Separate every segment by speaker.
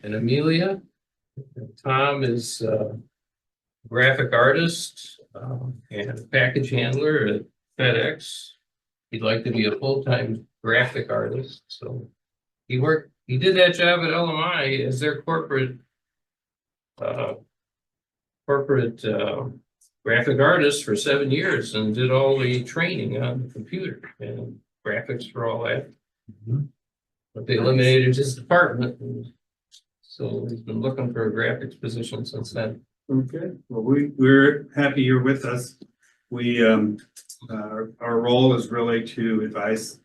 Speaker 1: and Amelia. Tom is graphic artist and package handler at FedEx. He'd like to be a full-time graphic artist, so he did that job at LMI as their corporate graphic artist for 7 years and did all the training on the computer and graphics for all that. But they eliminated his department, and so he's been looking for a graphics position since then.
Speaker 2: Okay, well, we're happy you're with us. We our role is really to advise,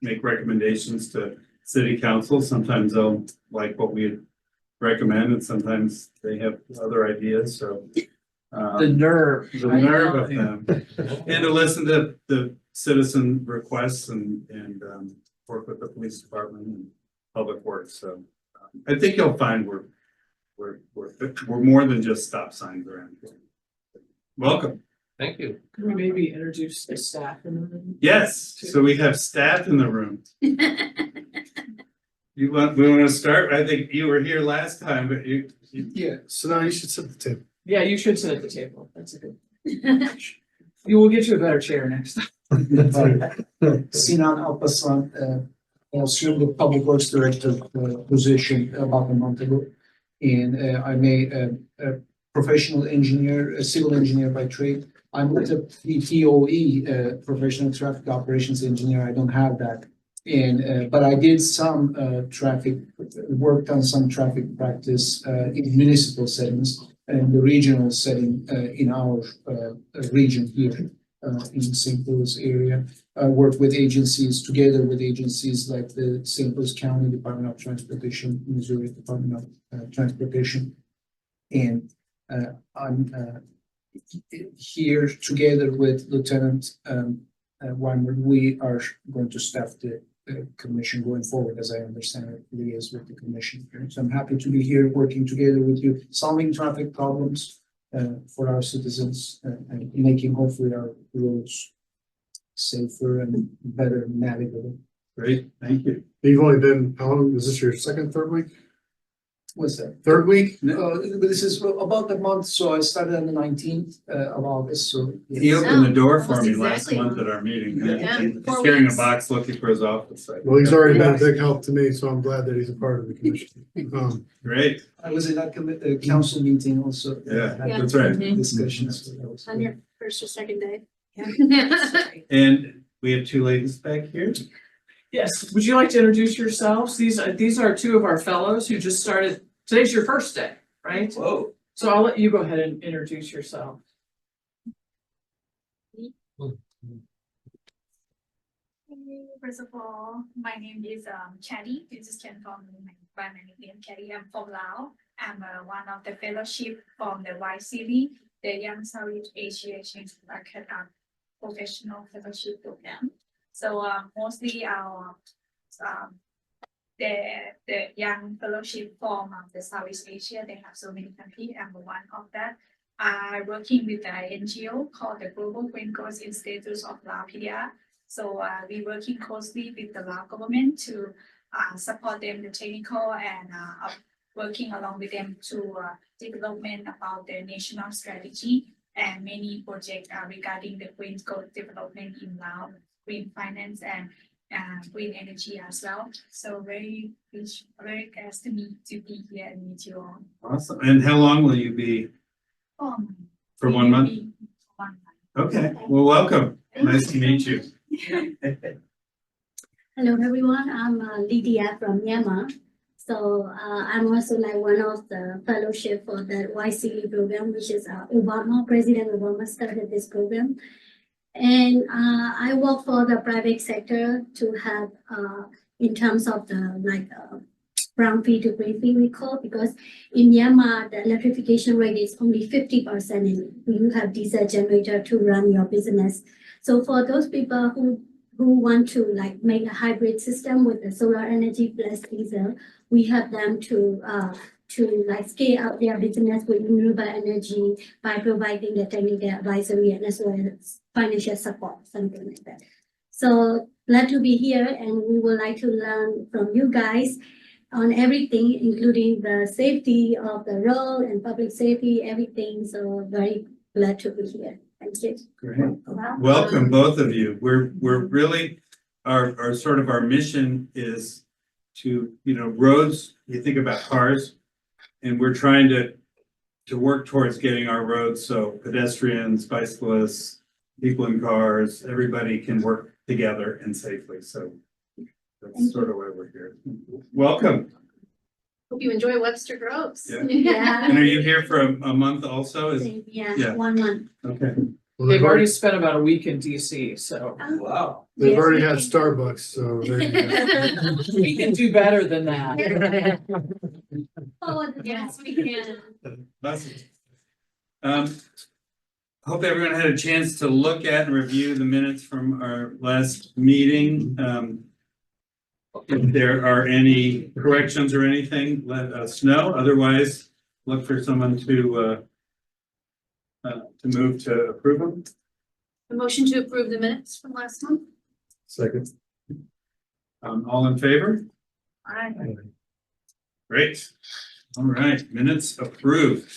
Speaker 2: make recommendations to city council. Sometimes they'll like what we recommend, and sometimes they have other ideas. So
Speaker 3: The nerve
Speaker 2: of them, and to listen to the citizen requests and work with the police department and public works. So I think you'll find we're more than just stop signs around here. Welcome.
Speaker 1: Thank you.
Speaker 3: Can we maybe introduce the staff in the room?
Speaker 2: Yes, so we have staff in the room. We want to start? I think you were here last time, but you
Speaker 4: Yeah, so now you should sit at the table.
Speaker 3: Yeah, you should sit at the table. That's a good. You will get you a better chair next time.
Speaker 4: Sinan Alparslan, I assumed the Public Works Director position about a month ago. And I'm a professional engineer, a civil engineer by trade. I'm not a PTOE, professional traffic operations engineer. I don't have that. And but I did some worked on some traffic practice in municipal settings and the regional setting in our region here in the St. Louis area. I work with agencies, together with agencies like the St. Louis County Department of Transportation, Missouri Department of Transportation. And I'm here together with Lieutenant Weimer. We are going to staff the commission going forward, as I understand it, liaise with the commission. So I'm happy to be here working together with you, solving traffic problems for our citizens and making hopefully our roads safer and better navigable.
Speaker 2: great, thank you.
Speaker 4: You've only been, how long, is this your second, third week? What's that? Third week? This is about a month, so I started on the 19th of August, so.
Speaker 2: He opened the door for
Speaker 5: Almost
Speaker 2: me last
Speaker 5: exactly
Speaker 2: month
Speaker 5: one.
Speaker 2: at our meeting.
Speaker 5: Yeah,
Speaker 2: He's
Speaker 5: 4
Speaker 2: carrying a
Speaker 5: weeks.
Speaker 2: box looking for his office.
Speaker 4: Well, he's already been a big help to me, so I'm glad that he's a part of the commission.
Speaker 2: Great,
Speaker 4: I was in that council meeting also.
Speaker 2: Yeah,
Speaker 5: Yeah.
Speaker 2: that's right.
Speaker 4: Discussions. So that was
Speaker 5: On
Speaker 4: good.
Speaker 5: your first or second day.
Speaker 2: And we have two ladies back here.
Speaker 3: Yes, would you like to introduce yourselves? These are two of our fellows who just started. Today's your first day, right?
Speaker 2: Whoa.
Speaker 3: So I'll let you go ahead and introduce yourself.
Speaker 5: First of all, my name is Chatty. You just can call me by my name Chatty. I'm from Laos. I'm one of the fellowship from the YCV, the Young Southeast Asia Change Market Professional Fellowship Program. So mostly our the young fellowship from the Southeast Asia, they have so many countries. I'm one of that. I'm working with an NGO called the Global Green Coast Institute of Laos PDR. So we working closely with the Lao government to support them the technical and working along with them to development about the national strategy and many projects regarding the green growth development in Laos, green finance and green energy as well. So very glad to be here and meet you all.
Speaker 2: Awesome. And how long will you be? For 1 month?
Speaker 5: 1 month.
Speaker 2: Okay, well, welcome. Nice to meet you.
Speaker 6: Hello everyone, I'm Lydia from Myanmar. So I'm also like one of the fellowship for the YCV program, which is President Obama started this program. And I work for the private sector to have in terms of the brown fee to green fee we call, because in Myanmar the electrification rate is only 50% and you have diesel generator to run your business. So for those people who want to make a hybrid system with the solar energy plus diesel, we help them to scale out their business with renewable energy by providing the technical advisory and as well as financial support, something like that. So glad to be here, and we would like to learn from you guys. on everything, including the safety of the road and public safety, everything. So very glad to be here. Thank you.
Speaker 2: Great. Welcome, both of you. We're really, our sort of our mission is to, roads, you think about cars, and we're trying to work towards getting our roads so pedestrians, bicyclists, people in cars, everybody can work together and safely. So that's sort of why we're here. Welcome.
Speaker 7: Hope you enjoy Webster Groves.
Speaker 2: Yeah.
Speaker 6: Yeah.
Speaker 2: And are you here for a month also?
Speaker 6: Yeah,
Speaker 2: Yeah.
Speaker 6: 1 month.
Speaker 2: Okay.
Speaker 8: Well,
Speaker 3: They've already spent about a week in DC, so
Speaker 1: Wow.
Speaker 8: They've
Speaker 6: Yes,
Speaker 8: already
Speaker 6: we
Speaker 8: had
Speaker 6: can.
Speaker 8: Starbucks, so there you go.
Speaker 3: we can do better than that.
Speaker 6: Oh, yes, we can.
Speaker 2: Awesome. Hope everyone had a chance to look at and review the minutes from our last meeting. If there are any corrections or anything, let us know. Otherwise, look for someone to move to approve them.
Speaker 7: A motion to approve the minutes from last month.
Speaker 8: Second.
Speaker 2: All in favor?
Speaker 7: Aye.
Speaker 2: Great. All right, minutes approved.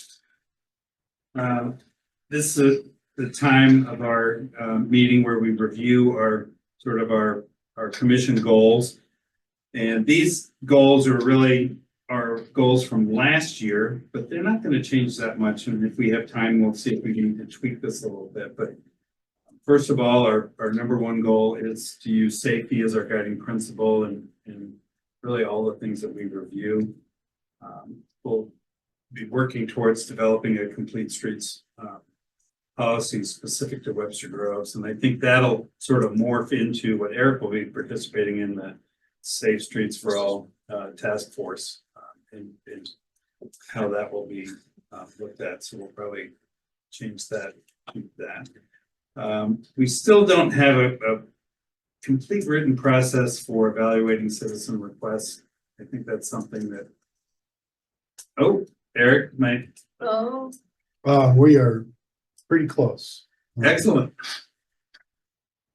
Speaker 2: This is the time of our meeting where we review our commission goals. And these goals are really our goals from last year, but they're not going to change that much. And if we have time, we'll see if we need to tweak this a little bit. But first of all, our number one goal is to use safety as our guiding principle and really all the things that we review. We'll be working towards developing a complete streets policy specific to Webster Groves. And I think that'll sort of morph into what Eric will be participating in, the Safe Streets for All task force and how that will be looked at. So we'll probably change that to that. We still don't have a complete written process for evaluating citizen requests. I think that's something that, Eric might,
Speaker 7: Oh,
Speaker 8: We are pretty close.
Speaker 2: excellent.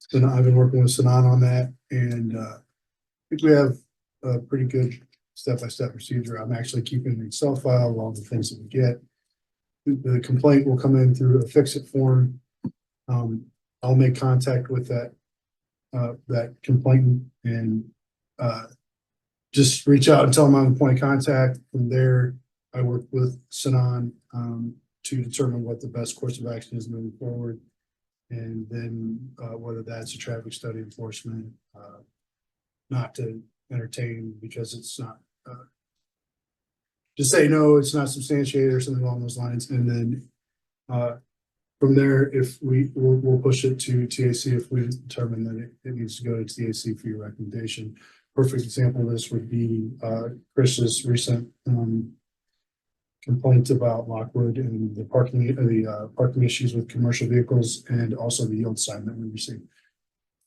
Speaker 8: So I've been working with Sanan on that, and I think we have a pretty good step-by-step procedure. I'm actually keeping an Excel file of all the things that we get. The complaint will come in through a fix-it form. I'll make contact with that complainant and just reach out and tell them I'm the point of contact. From there, I work with Sanan to determine what the best course of action is moving forward. And then whether that's a traffic study enforcement, not to entertain because it's not, just say no, it's not substantiated or something along those lines. And then from there, if we'll push it to TAC if we determine that it needs to go to TAC for your recommendation. Perfect example of this would be Chris's recent complaint about Lockwood and the parking issues with commercial vehicles and also the yield sign that we received.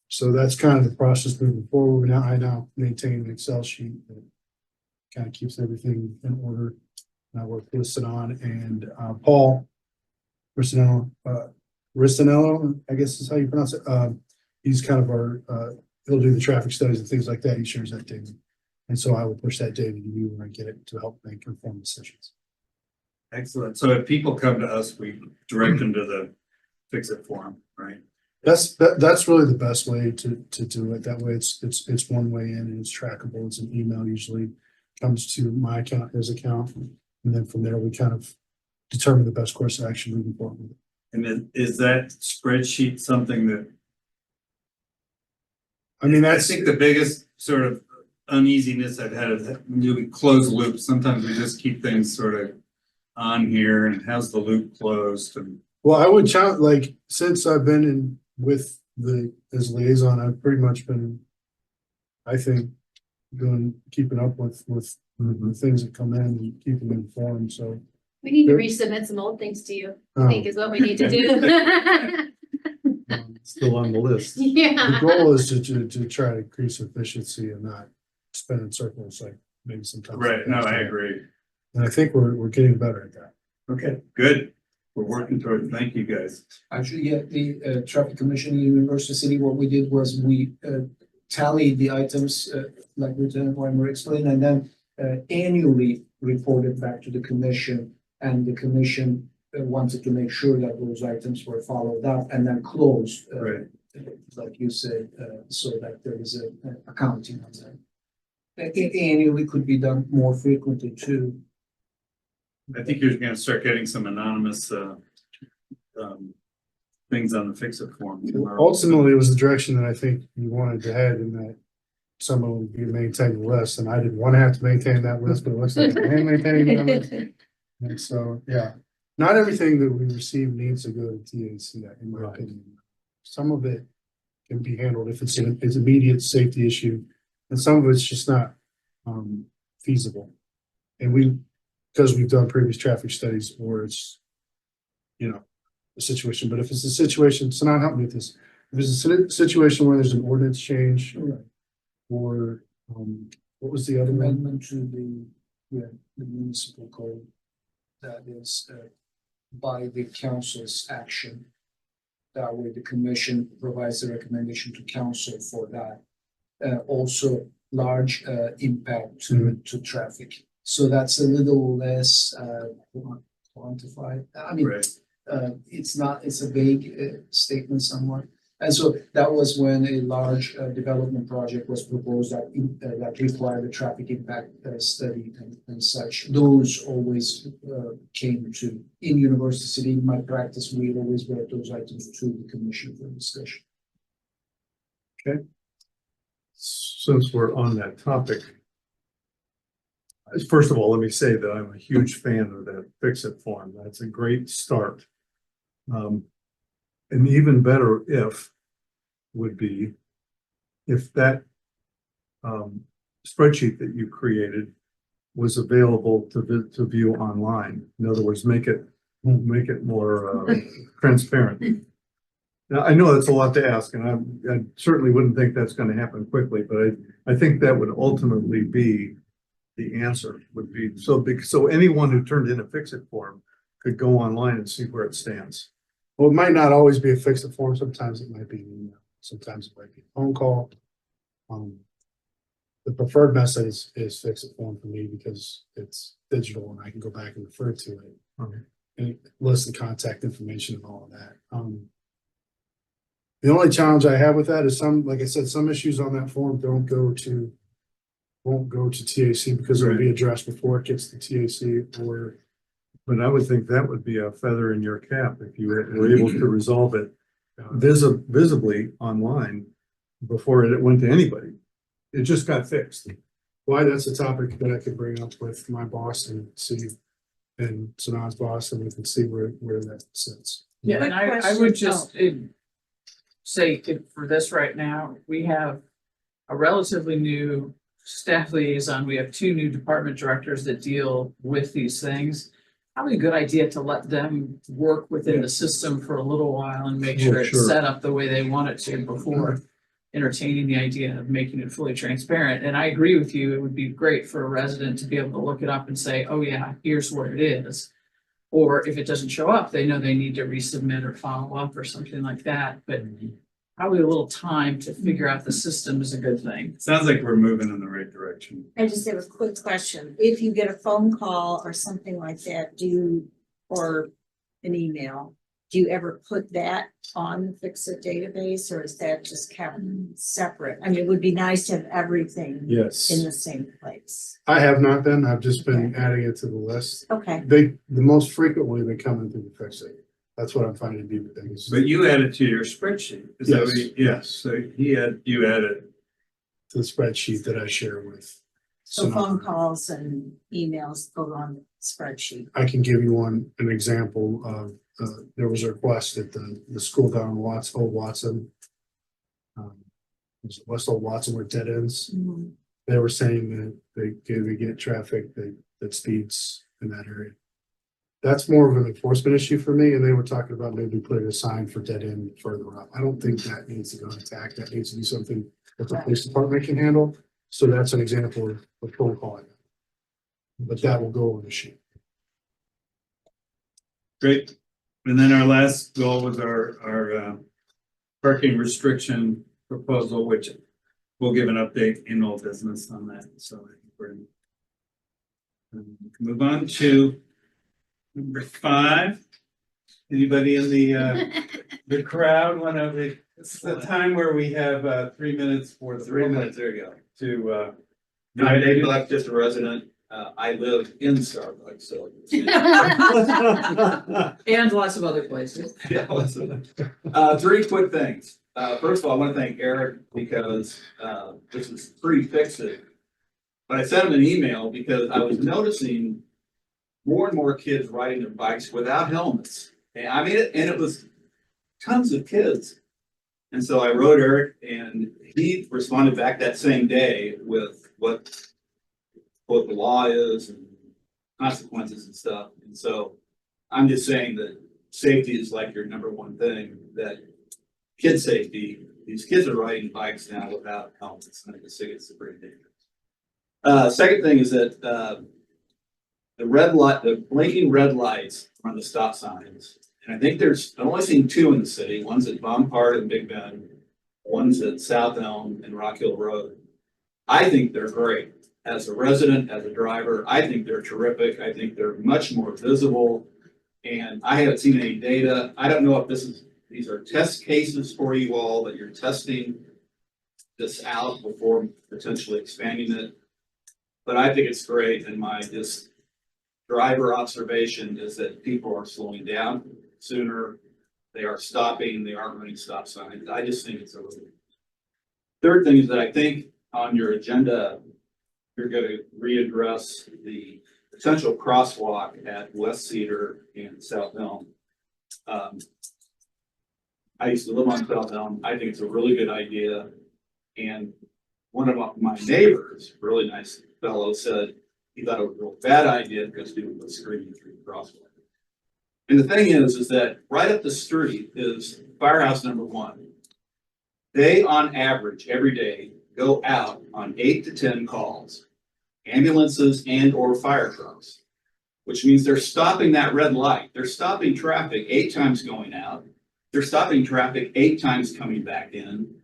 Speaker 8: So that's kind of the process moving forward. I now maintain an Excel sheet that kind of keeps everything in order. And I work with Sanan and Paul Ristinello, I guess is how you pronounce it. He's kind of our, he'll do the traffic studies and things like that. He shares that data. And so I will push that data to you when I get it to help make informed decisions.
Speaker 2: Excellent. So if people come to us, we direct them to the fix-it form, right?
Speaker 8: That's really the best way to do it. That way it's one way in and it's trackable. It's an email usually comes to my account, his account. And then from there, we kind of determine the best course of action moving forward.
Speaker 2: And then is that spreadsheet something that,
Speaker 8: I mean,
Speaker 2: I
Speaker 8: that's,
Speaker 2: think the biggest sort of uneasiness I've had is doing closed loops. Sometimes we just keep things sort of on here and how's the loop closed and.
Speaker 8: well, I would challenge, like, since I've been in with as liaison, I've pretty much been, I think, keeping up with the things that come in and keeping them informed, so.
Speaker 7: we need to resubmit some old things to you, I think is what we need to do.
Speaker 8: Still on the list. The
Speaker 7: Yeah.
Speaker 8: goal is to try to increase efficiency and not spin in circles like maybe sometimes.
Speaker 2: Right, no, I agree.
Speaker 8: And I think we're getting better at that.
Speaker 2: Okay, good. We're working toward it. Thank you, guys.
Speaker 4: Actually, yeah, the traffic commission in University City, what we did was we tallied the items like Lieutenant Weimer explained, and then annually reported back to the commission, and the commission wanted to make sure that those items were followed up and then closed.
Speaker 2: Right.
Speaker 4: Like you said, so that there is a accounting on that. Annually could be done more frequently too.
Speaker 2: I think you're gonna start getting some anonymous, things on the fix-it form.
Speaker 8: Ultimately, it was the direction that I think you wanted to head, in that someone would be maintaining the list, and I didn't want to have to maintain that list, but it looks like I am maintaining that list. And so, yeah, not everything that we receive needs to go to TAC, in my opinion. Some of it can be handled if it's an immediate safety issue, and some of it's just not feasible. And because we've done previous traffic studies where it's, a situation, but if it's a situation, so not help me with this. If it's a situation where there's an ordinance change, or what was the other one?
Speaker 4: Amendment to the municipal code that is by the council's action. That way the commission provides the recommendation to council for that. Also large impact to traffic. So that's a little less quantified. I mean,
Speaker 2: Right.
Speaker 4: it's a vague statement somewhat. And so that was when a large development project was proposed that required a traffic impact study and such. Those always came to, in University City, in my practice, we always brought those items to the commission for discussion.
Speaker 9: Since we're on that topic, first of all, let me say that I'm a huge fan of that fix-it form. That's a great start. And even better would be if that spreadsheet that you created was available to view online. In other words, make it more transparent. Now, I know that's a lot to ask, and I certainly wouldn't think that's going to happen quickly, but I think that would ultimately be the answer, would be so anyone who turned in a fix-it form could go online and see where it stands.
Speaker 8: Well, it might not always be a fixed form. Sometimes it might be an email. Sometimes it might be a phone call. The preferred method is fixed form for me because it's digital and I can go back and refer to it. And it lists the contact information and all of that. The only challenge I have with that is like I said, some issues on that form won't go to TAC because it'll be addressed before it gets to TAC
Speaker 9: But I would think that would be a feather in your cap if you were able to resolve it visibly online before it went to anybody. It just got fixed.
Speaker 8: Why, that's a topic that I could bring up with my boss and Sanaz's boss, and we can see where that sits.
Speaker 3: Yeah, and I would just say for this right now, we have a relatively new staff liaison. We have 2 new department directors that deal with these things. Probably a good idea to let them work within the system for a little while and make sure it's set up the way they want it to before entertaining the idea of making it fully transparent. And I agree with you, it would be great for a resident to be able to look it up and say, oh yeah, here's where it is. Or if it doesn't show up, they know they need to resubmit or follow up or something like that. But probably a little time to figure out the system is a good thing.
Speaker 2: Sounds like we're moving in the right direction.
Speaker 10: I just have a quick question. If you get a phone call or something like that, or an email, do you ever put that on the Fix-It database, or is that just kept separate? I mean, it would be nice to have everything
Speaker 8: Yes.
Speaker 10: in the same place.
Speaker 8: I have not been. I've just been adding it to the list.
Speaker 10: Okay.
Speaker 8: The most frequently they come in through the fix-it. That's what I'm finding to be the biggest.
Speaker 2: But you add it to your spreadsheet. Is that what yes, so you add it.
Speaker 8: To the spreadsheet that I share with.
Speaker 10: So phone calls and emails go on the spreadsheet.
Speaker 8: I can give you an example of, there was a request at the school down in Old Watson. West Old Watson where dead ends. They were saying that they get traffic that speeds in that area. That's more of an enforcement issue for me, and they were talking about maybe putting a sign for dead end further up. I don't think that needs to go into TAC. That needs to be something that the police department can handle. So that's an example of phone calling. But that will go on the sheet.
Speaker 2: Great. And then our last goal was our parking restriction proposal, which we'll give an update in old business on that. So I think we're in Move on to number 5. Anybody in the crowd want to, it's the time where we have 3 minutes for the.
Speaker 11: 3 minutes, there you go.
Speaker 2: To
Speaker 11: I'm Dave Black, just a resident. I live in Starbucks, so.
Speaker 3: And lots of other places.
Speaker 11: Yeah, listen. 3 quick things. First of all, I want to thank Eric because this is pre-fix-it. But I sent him an email because I was noticing more and more kids riding their bikes without helmets. And I mean, it was tons of kids. And so I wrote Eric and he responded back that same day with what the law is and consequences and stuff. And so I'm just saying that safety is like your number one thing, that kid safety, these kids are riding bikes now without helmets. And I just think it's pretty dangerous. Second thing is that the blinking red lights on the stop signs. And I think I've only seen 2 in the city. One's at Bompard and Big Bend. One's at South Elm and Rock Hill Road. I think they're great. As a resident, as a driver, I think they're terrific. I think they're much more visible. And I haven't seen any data. I don't know if these are test cases for you all, that you're testing this out before potentially expanding it. But I think it's great. And my just driver observation is that people are slowing down sooner. They are stopping. They aren't running stop signs. I just think it's a really. Third thing is that I think on your agenda, you're going to readdress the potential crosswalk at West Cedar and South Elm. I used to live on South Elm. I think it's a really good idea. And one of my neighbors, really nice fellow, said he thought it was a real bad idea because people were screaming through the crosswalk. And the thing is that right up the street is Firehouse number 1. They, on average, every day, go out on 8 to 10 calls, ambulances and or fire trucks, which means they're stopping that red light. They're stopping traffic 8 times going out. They're stopping traffic 8 times coming back in.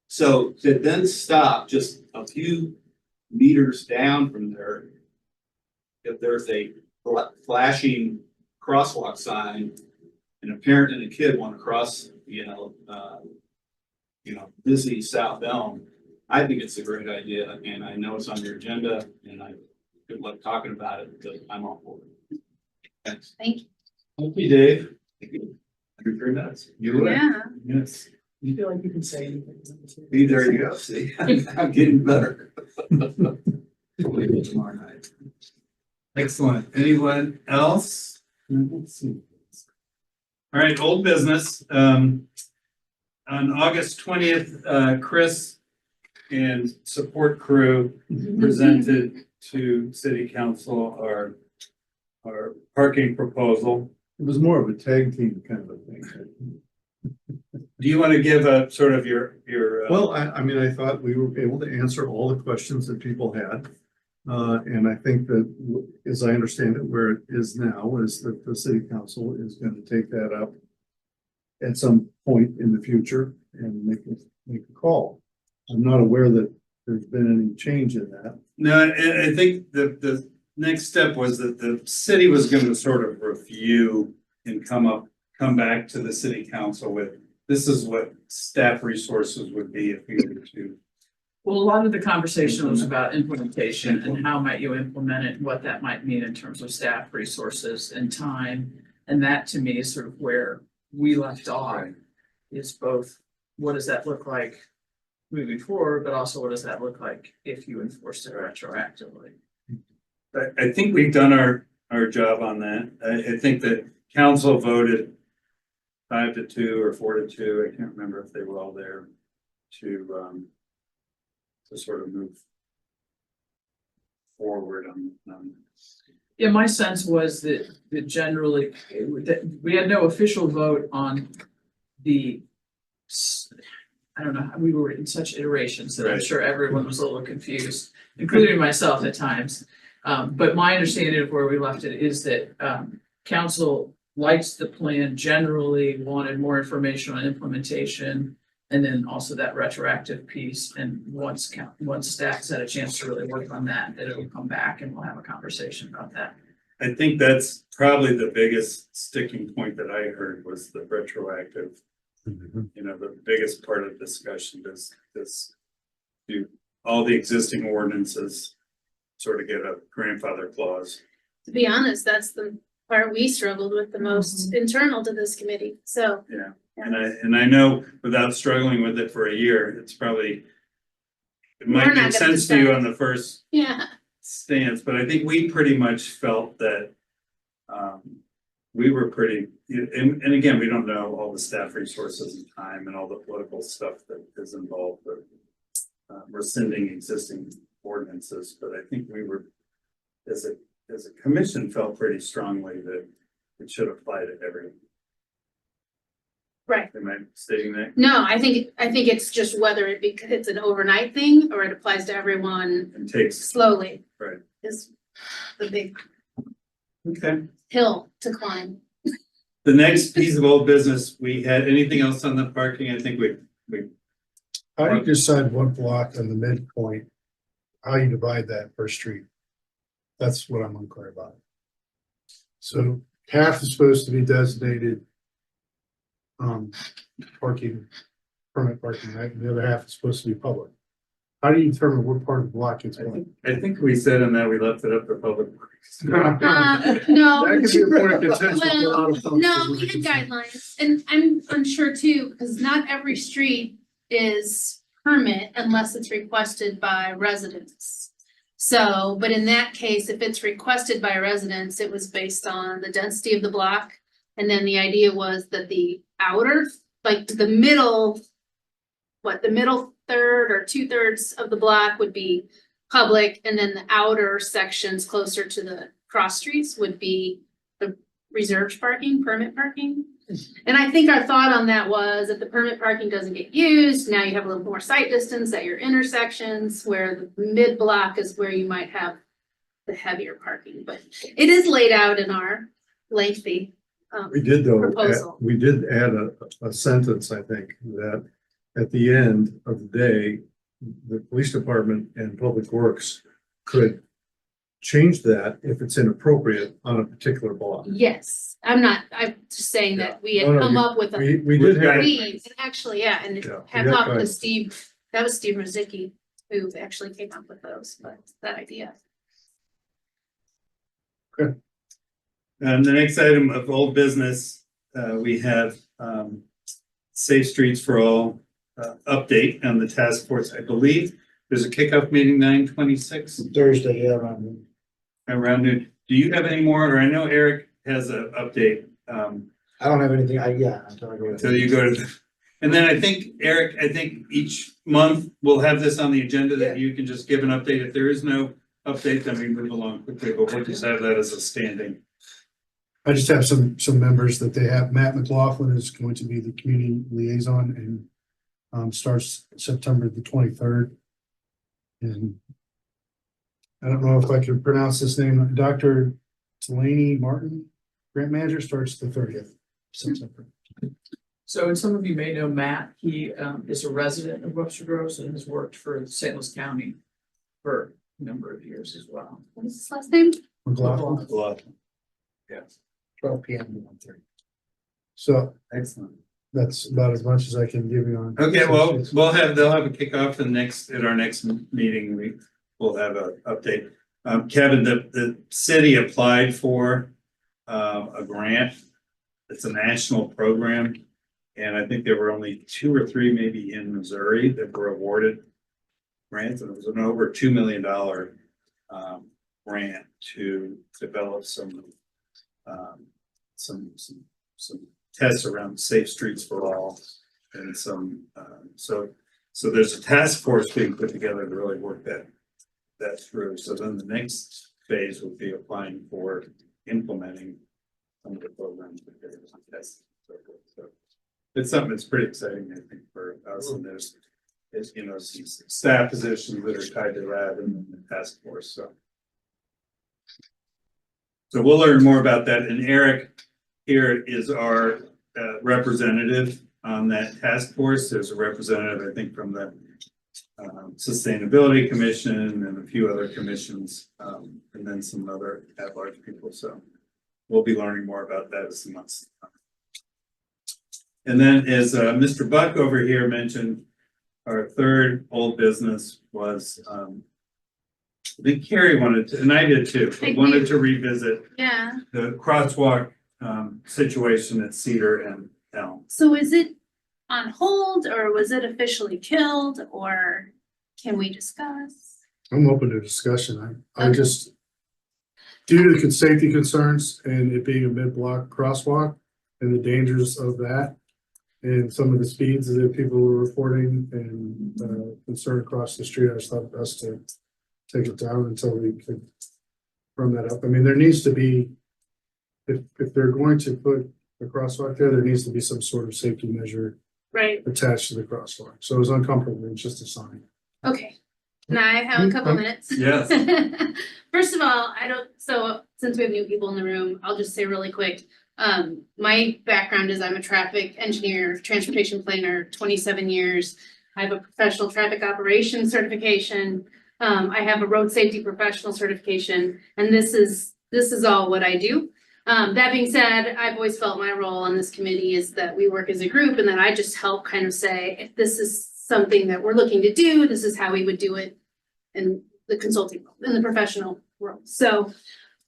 Speaker 11: So to then stop just a few meters down from there, if there's a flashing crosswalk sign and a parent and a kid want to cross, busy South Elm, I think it's a great idea, and I know it's on your agenda, and I good luck talking about it, but I'm on board. Thanks.
Speaker 7: Thank you.
Speaker 2: Thank you, Dave.
Speaker 11: Under 3 minutes.
Speaker 2: You would?
Speaker 7: Yeah.
Speaker 2: Yes.
Speaker 3: You feel like you can say anything?
Speaker 11: See, there you go. See, I'm getting better. Maybe tomorrow night.
Speaker 2: Excellent. Anyone else? Let's see. All right, old business. On August 20th, Chris and support crew presented to City Council our parking proposal.
Speaker 9: It was more of a tag team kind of a thing.
Speaker 2: Do you want to give a sort of your?
Speaker 9: Well, I mean, I thought we were able to answer all the questions that people had. And I think that, as I understand it, where it is now is that the city council is going to take that up at some point in the future and make a call. I'm not aware that there's been any change in that.
Speaker 2: No, I think the next step was that the city was going to sort of review and come back to the city council with, this is what staff resources would be if we were to.
Speaker 3: Well, a lot of the conversation was about implementation and how might you implement it, and what that might mean in terms of staff resources and time. And that to me is sort of where we left off, is both what does that look like moving forward, but also what does that look like if you enforced it retroactively?
Speaker 2: I think we've done our job on that. I think that council voted 5-2 or 4-2. I can't remember if they were all there to sort of move forward on.
Speaker 3: Yeah, my sense was that generally, that we had no official vote on the, I don't know, we were in such iterations that I'm
Speaker 2: Right.
Speaker 3: sure everyone was a little confused, including myself at times. But my understanding of where we left it is that council likes the plan, generally wanted more information on implementation, And then also that retroactive piece, and once staff's had a chance to really work on that, then it'll come back and we'll have a conversation about that.
Speaker 2: I think that's probably the biggest sticking point that I heard was the retroactive. You know, the biggest part of the discussion is do all the existing ordinances sort of get a grandfather clause.
Speaker 7: To be honest, that's the part we struggled with the most internal to this committee, so.
Speaker 2: Yeah, and I know without struggling with it for a year, it's probably. It
Speaker 7: We're
Speaker 2: might
Speaker 7: not
Speaker 2: make
Speaker 7: gonna
Speaker 2: sense to you
Speaker 7: decide.
Speaker 2: on the first
Speaker 7: Yeah,
Speaker 2: stance, but I think we pretty much felt that. We were pretty, and again, we don't know all the staff resources and time and all the political stuff that is involved, but. Rescinding existing ordinances, but I think we were, as a commission, felt pretty strongly that it should apply to everyone.
Speaker 7: right.
Speaker 2: Am I stating that?
Speaker 7: No, I think it's just whether it's an overnight thing or it applies to everyone
Speaker 2: It takes,
Speaker 7: slowly.
Speaker 2: Right.
Speaker 7: Is the big
Speaker 2: okay.
Speaker 7: hill to climb.
Speaker 2: The next piece of old business, we had anything else on the parking? I think we
Speaker 8: How do you decide what block on the midpoint, how you divide that per street? That's what I'm unclear about. So half is supposed to be designated parking, permit parking, right? And the other half is supposed to be public. How do you determine what part of the block it's what?
Speaker 2: I think we said in that we left it up to public works.
Speaker 7: No,
Speaker 8: That could be a point of contention for a
Speaker 7: well,
Speaker 8: lot of folks.
Speaker 7: no, we had guidelines, and I'm unsure too, because not every street is permit unless it's requested by residents. So, but in that case, if it's requested by residents, it was based on the density of the block. And then the idea was that the outer, like the middle, the middle third or 2/3 of the block would be public, and then the outer sections closer to the cross streets would be the reserved parking, permit parking. And I think our thought on that was if the permit parking doesn't get used, now you have a little more sight distance at your intersections, where the mid block is where you might have the heavier parking, but it is laid out in our lengthy
Speaker 9: We did though,
Speaker 7: proposal.
Speaker 9: we did add a sentence, I think, that at the end of the day, the police department and public works could change that if it's inappropriate on a particular block.
Speaker 7: Yes, I'm just saying that we had
Speaker 9: No, no,
Speaker 7: come
Speaker 9: you-
Speaker 7: up with a
Speaker 9: We did have,
Speaker 7: we, actually, yeah, and
Speaker 9: Yeah,
Speaker 7: had
Speaker 9: we had
Speaker 7: talked with
Speaker 9: guidance.
Speaker 7: Steve, that was Steve Rozicki who actually came up with those, but that idea.
Speaker 2: The next item of old business, we have, Safe Streets for All, update on the task force. I believe there's a kickoff meeting 9/26
Speaker 4: Thursday, yeah, around.
Speaker 2: around noon. Do you have any more? Or I know Eric has an update,
Speaker 4: I don't have anything, until I go.
Speaker 2: until you go to the, and then Eric, I think each month we'll have this on the agenda that you can just give an update. If there is no update, then we move along quickly, but we'll just have that as a standing.
Speaker 8: I just have some members that they have. Matt McLaughlin is going to be the community liaison and starts September the 23rd. And I don't know if I can pronounce this name, Dr. Delaney Martin, grant manager, starts the 30th September.
Speaker 3: So, and some of you may know Matt, he is a resident of Webster Groves and has worked for St. Louis County for a number of years as well.
Speaker 7: What is his last name?
Speaker 8: McLaughlin.
Speaker 2: Yes.
Speaker 4: 12 p.m. to 1:30.
Speaker 8: So
Speaker 2: Excellent.
Speaker 8: that's about as much as I can give you on.
Speaker 2: Okay, well, they'll have a kickoff at our next meeting, we'll have an update. Kevin, the city applied for a grant. It's a national program. And I think there were only 2 or 3 maybe in Missouri that were awarded grants, and it was an over $2 million grant to develop some tests around safe streets for all. And so there's a task force being put together to really work that through. So then the next phase would be applying for implementing some of the programs that there's tests and so forth. So it's something that's pretty exciting, I think, for us, and there's some staff positions that are tied to that and the task force, so we'll learn more about that, and Eric here is our representative on that task force. There's a representative, I think, from the Sustainability Commission and a few other commissions, and then some other at-large people. So we'll be learning more about that as the months. And then as Mr. Buck over here mentioned, our third old business was, I think Carrie wanted to, and I did too, but wanted to revisit
Speaker 7: Yeah.
Speaker 2: the crosswalk situation at Cedar and Elm.
Speaker 7: So is it on hold or was it officially killed or can we discuss?
Speaker 8: I'm open to discussion. I
Speaker 7: Okay.
Speaker 8: just, due to the safety concerns and it being a mid-block crosswalk and the dangers of that, and some of the speeds that people were reporting and concern across the street, I just thought best to take it down until we could firm that up. I mean, there needs to be, if they're going to put a crosswalk there, there needs to be some sort of safety measure
Speaker 7: Right,
Speaker 8: attached to the crosswalk. So it was uncomfortable, it's just a sign.
Speaker 7: okay. Now I have a couple minutes.
Speaker 2: Yes.
Speaker 7: First of all, so since we have new people in the room, I'll just say really quick. My background is I'm a traffic engineer, transportation planner, 27 years. I have a professional traffic operations certification. I have a road safety professional certification, and this is all what I do. That being said, I've always felt my role on this committee is that we work as a group and that I just help kind of say, if this is something that we're looking to do, this is how we would do it in the consulting role, in the professional world. So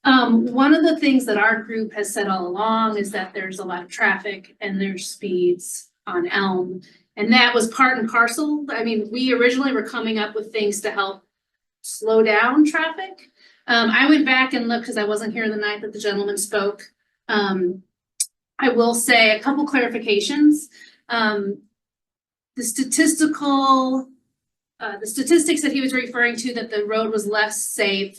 Speaker 7: one of the things that our group has said all along is that there's a lot of traffic and there's speeds on Elm. And that was part and parcel. I mean, we originally were coming up with things to help slow down traffic. I went back and looked because I wasn't here the night that the gentleman spoke. I will say a couple clarifications. The statistics that he was referring to that the road was less safe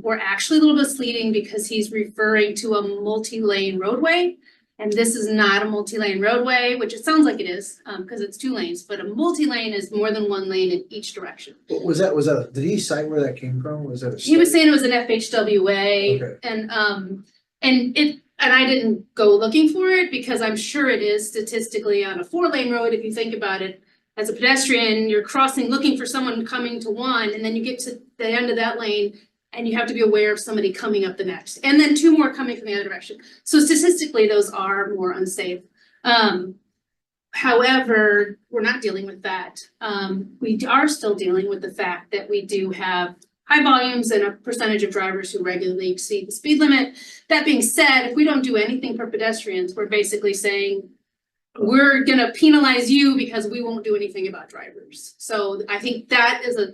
Speaker 7: were actually a little misleading because he's referring to a multi-lane roadway. And this is not a multi-lane roadway, which it sounds like it is, because it's 2 lanes, but a multi-lane is more than 1 lane in each direction.
Speaker 4: Was that, did he cite where that came from? Was that a?
Speaker 7: He was saying it was an FHWA
Speaker 4: Okay.
Speaker 7: and I didn't go looking for it because I'm sure it is statistically on a 4-lane road. If you think about it, as a pedestrian, you're crossing, looking for someone coming to one, and then you get to the end of that lane and you have to be aware of somebody coming up the next, and then 2 more coming from the other direction. So statistically, those are more unsafe. However, we're not dealing with that. We are still dealing with the fact that we do have high volumes and a percentage of drivers who regularly exceed the speed limit. That being said, if we don't do anything for pedestrians, we're basically saying, we're gonna penalize you because we won't do anything about drivers. So I think that is a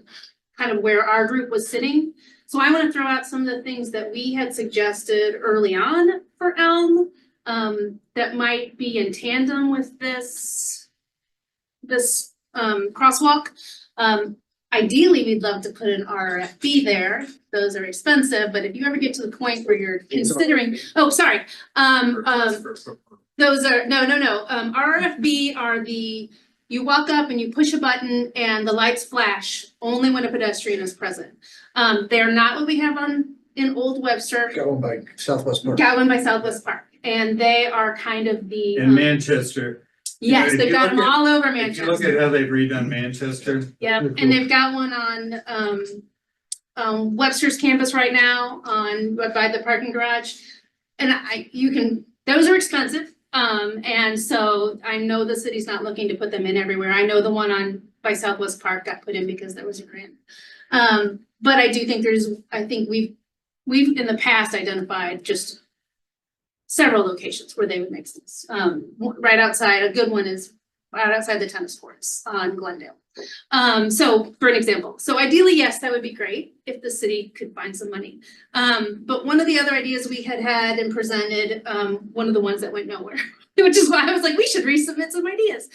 Speaker 7: kind of where our group was sitting. So I want to throw out some of the things that we had suggested early on for Elm that might be in tandem with this crosswalk. Ideally, we'd love to put an RFB there. Those are expensive, but if you ever get to the point where you're considering, those are, no. RFB are you walk up and you push a button and the lights flash only when a pedestrian is present. They're not what we have in Old Webster.
Speaker 4: Got one by Southwest Park.
Speaker 7: Got one by Southwest Park, and they are kind of the.
Speaker 2: In Manchester.
Speaker 7: Yes,
Speaker 2: if
Speaker 7: they've
Speaker 2: you
Speaker 7: got them
Speaker 2: look at-
Speaker 7: all over
Speaker 2: If you
Speaker 7: Manchester.
Speaker 2: look at how they've redone Manchester.
Speaker 7: Yep, and they've got one on Webster's campus right now by the parking garage. And those are expensive. And so I know the city's not looking to put them in everywhere. I know the one by Southwest Park got put in because there was a grant. But I do think we've in the past identified just several locations where they would make sense. Right outside, a good one is right outside the tennis courts on Glendale. So for an example, so ideally, yes, that would be great if the city could find some money. But one of the other ideas we had and presented, one of the ones that went nowhere, which is why I was like, we should resubmit some ideas.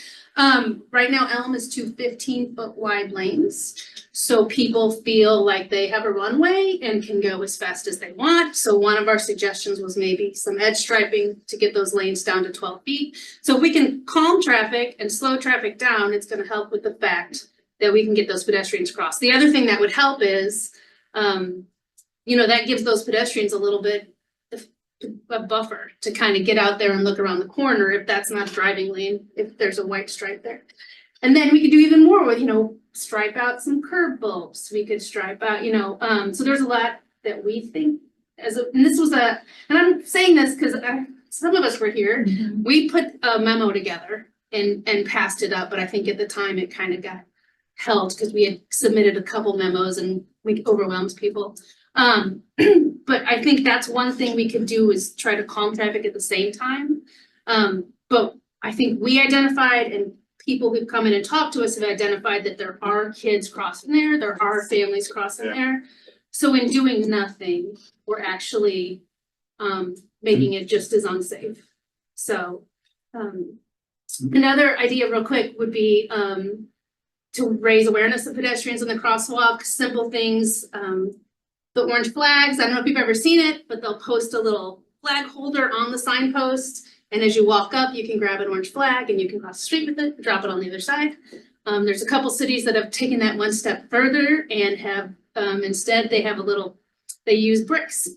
Speaker 7: Right now, Elm is 2 15-foot wide lanes. So people feel like they have a runway and can go as fast as they want. So one of our suggestions was maybe some edge striping to get those lanes down to 12 feet. So if we can calm traffic and slow traffic down, it's going to help with the fact that we can get those pedestrians crossed. The other thing that would help is, that gives those pedestrians a little bit, a buffer to kind of get out there and look around the corner if that's not a driving lane, if there's a white stripe there. And then we could do even more with, stripe out some curb bulbs. We could stripe out, so there's a lot that we think and this was and I'm saying this because some of us were here. We put a memo together and passed it up, but I think at the time it kind of got held because we had submitted a couple memos and we overwhelmed people. But I think that's one thing we could do is try to calm traffic at the same time. But I think we identified and people who've come in and talked to us have identified that there are kids crossing there are families crossing there. So in doing nothing, we're actually making it just as unsafe. So another idea real quick would be to raise awareness of pedestrians in the crosswalk, simple things. The orange flags, I don't know if you've ever seen it, but they'll post a little flag holder on the signpost. And as you walk up, you can grab an orange flag and you can cross the street with it, drop it on the other side. There's a couple cities that have taken that one step further and have instead they have they use bricks,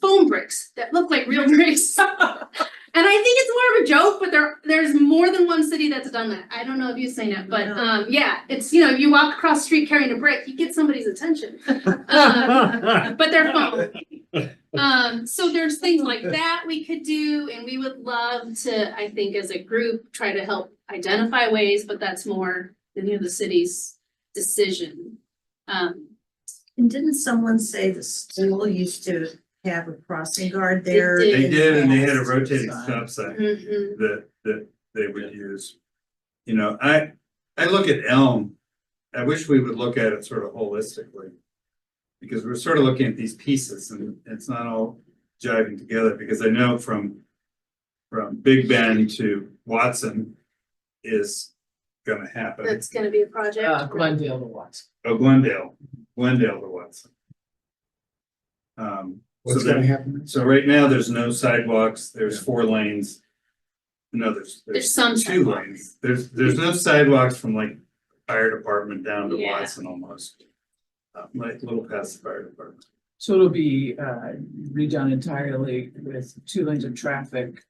Speaker 7: foam bricks that look like real bricks. And I think it's more of a joke, but there's more than one city that's done that. I don't know if you've seen it, but yeah, it's, if you walk across the street carrying a brick, you get somebody's attention. But they're foam. So there's things like that we could do, and we would love to, I think as a group, try to help identify ways, but that's more the city's decision.
Speaker 10: And didn't someone say the school used to have a crossing guard there?
Speaker 7: They
Speaker 2: They did, and they had a rotating
Speaker 10: Sign.
Speaker 2: stop sign
Speaker 7: Mhm.
Speaker 2: that they would use. I look at Elm, I wish we would look at it sort of holistically. Because we're sort of looking at these pieces and it's not all jiving together, because I know from Big Bend to Watson is gonna happen.
Speaker 7: That's gonna be a project.
Speaker 3: Glendale to Watson.
Speaker 2: Oh, Glendale to Watson.
Speaker 8: What's
Speaker 2: So
Speaker 8: gonna
Speaker 2: then,
Speaker 8: happen?
Speaker 2: so right now, there's no sidewalks, there's 4 lanes. No,
Speaker 7: There's some
Speaker 2: 2
Speaker 7: sidewalks.
Speaker 2: lanes, there's no sidewalks from like fire department down to
Speaker 7: Yeah.
Speaker 2: Watson almost. Like a little past the fire department.
Speaker 3: So it'll be redone entirely with 2 lanes of traffic,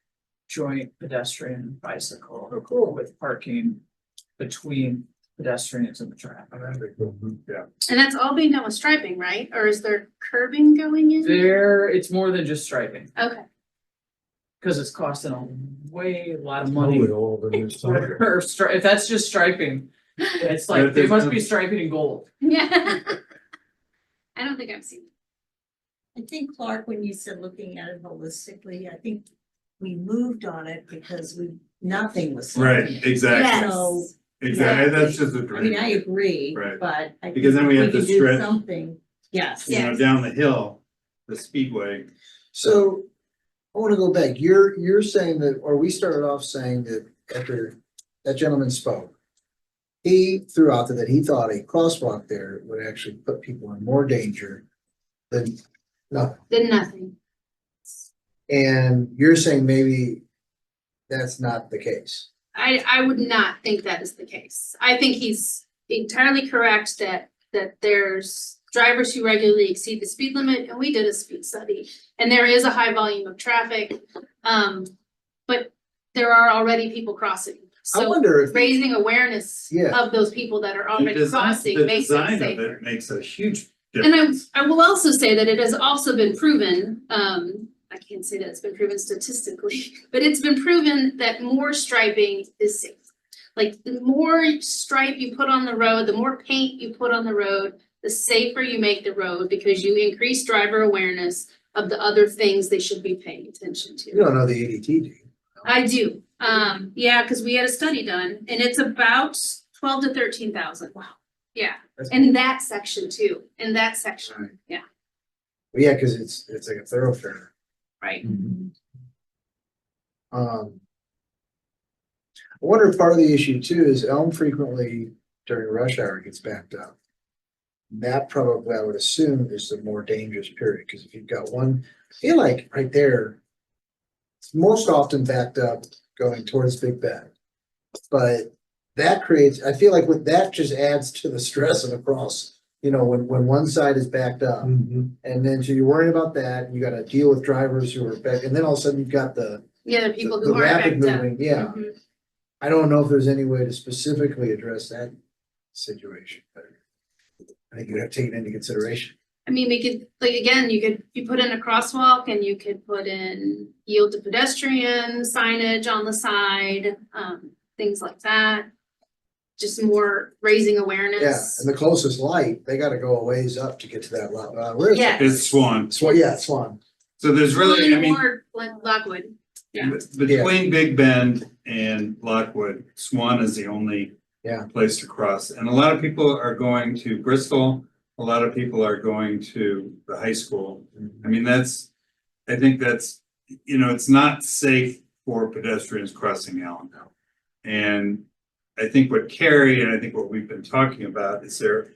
Speaker 3: joint pedestrian and bicycle. With parking between pedestrians and the traffic.
Speaker 2: Yeah.
Speaker 7: And that's all being done with striping, right? Or is there curbing going in?
Speaker 3: It's more than just striping,
Speaker 7: Okay.
Speaker 3: because it's costing a lot of money.
Speaker 8: Probably all of it is.
Speaker 3: If that's just striping, it's
Speaker 2: But
Speaker 3: like, they
Speaker 2: there's
Speaker 3: must
Speaker 2: no-
Speaker 3: be striping in gold.
Speaker 7: Yeah. I don't think I've seen it.
Speaker 10: I think, Clark, when you said looking at it holistically, I think we moved on it because nothing was.
Speaker 2: Right,
Speaker 10: happening.
Speaker 2: exactly,
Speaker 10: So,
Speaker 2: exactly, that's just a
Speaker 10: I mean, I
Speaker 2: dream.
Speaker 10: agree,
Speaker 2: Right.
Speaker 10: but I.
Speaker 2: Because then we
Speaker 10: think
Speaker 2: have
Speaker 10: if
Speaker 2: to
Speaker 10: could do
Speaker 2: stretch-
Speaker 10: Something, yes.
Speaker 2: Down the hill, the speedway.
Speaker 4: So I want to go back. You're saying that, or we started off saying that after that gentleman spoke, he threw out that he thought a crosswalk there would actually put people in more danger than nothing.
Speaker 7: Did nothing.
Speaker 4: And you're saying maybe that's not the case.
Speaker 7: I would not think that is the case. I think he's entirely correct that there's drivers who regularly exceed the speed limit, and we did a speed study, and there is a high volume of traffic. But there are already people crossing.
Speaker 4: I
Speaker 7: So
Speaker 4: wonder if,
Speaker 7: raising awareness
Speaker 4: Yeah.
Speaker 7: of those people that are
Speaker 2: The
Speaker 7: already
Speaker 2: design,
Speaker 7: crossing
Speaker 2: the
Speaker 7: makes it
Speaker 2: design of
Speaker 7: safer.
Speaker 2: it makes a huge
Speaker 7: And
Speaker 2: difference.
Speaker 7: I will also say that it has also been proven, I can't say that it's been proven statistically, but it's been proven that more striping is safe. Like the more stripe you put on the road, the more paint you put on the road, the safer you make the road because you increase driver awareness of the other things they should be paying attention
Speaker 4: you
Speaker 7: to.
Speaker 4: don't know the ADT, do you?
Speaker 7: I do, yeah, because we had a study done and it's about 12 to 13,000. Wow. Yeah, in that section too, in that section, yeah,
Speaker 4: Well, yeah, because it's like a thoroughfare.
Speaker 7: right.
Speaker 4: I wonder if part of the issue too is Elm frequently during rush hour gets backed up. That probably, I would assume, is the more dangerous period, because if you've got one, I feel like right there, it's most often backed up going towards Big Bend. But that creates, I feel like what that just adds to the stress of across
Speaker 12: you know, when one side is backed up.
Speaker 9: Mhm.
Speaker 12: And then so you're worrying about that, you gotta deal with drivers who are back, and then all of a sudden you've got the
Speaker 7: The people
Speaker 12: the
Speaker 7: who are
Speaker 12: rapid
Speaker 7: backed up.
Speaker 12: moving, yeah.
Speaker 7: Mhm.
Speaker 12: I don't know if there's any way to specifically address that situation, but I think you have to take it into consideration.
Speaker 7: I mean, we could, like, again, you put in a crosswalk and you could put in yield to pedestrian signage on the side, things like that. Just more raising
Speaker 12: Yeah,
Speaker 7: awareness.
Speaker 12: and the closest light, they gotta go a ways up to get to that lot. Where is it?
Speaker 7: Yeah.
Speaker 2: It's Swan.
Speaker 12: Swan, yeah, Swan.
Speaker 2: So there's really, I mean,
Speaker 7: Or Lockwood. Yeah.
Speaker 2: between Big Bend and Lockwood, Swan is the only
Speaker 12: Yeah.
Speaker 2: place to cross. And a lot of people are going to Bristol. A lot of people are going to the high school. I mean, I think that's, you know, it's not safe for pedestrians crossing Allen. And I think what Carrie and I think what we've been talking about is there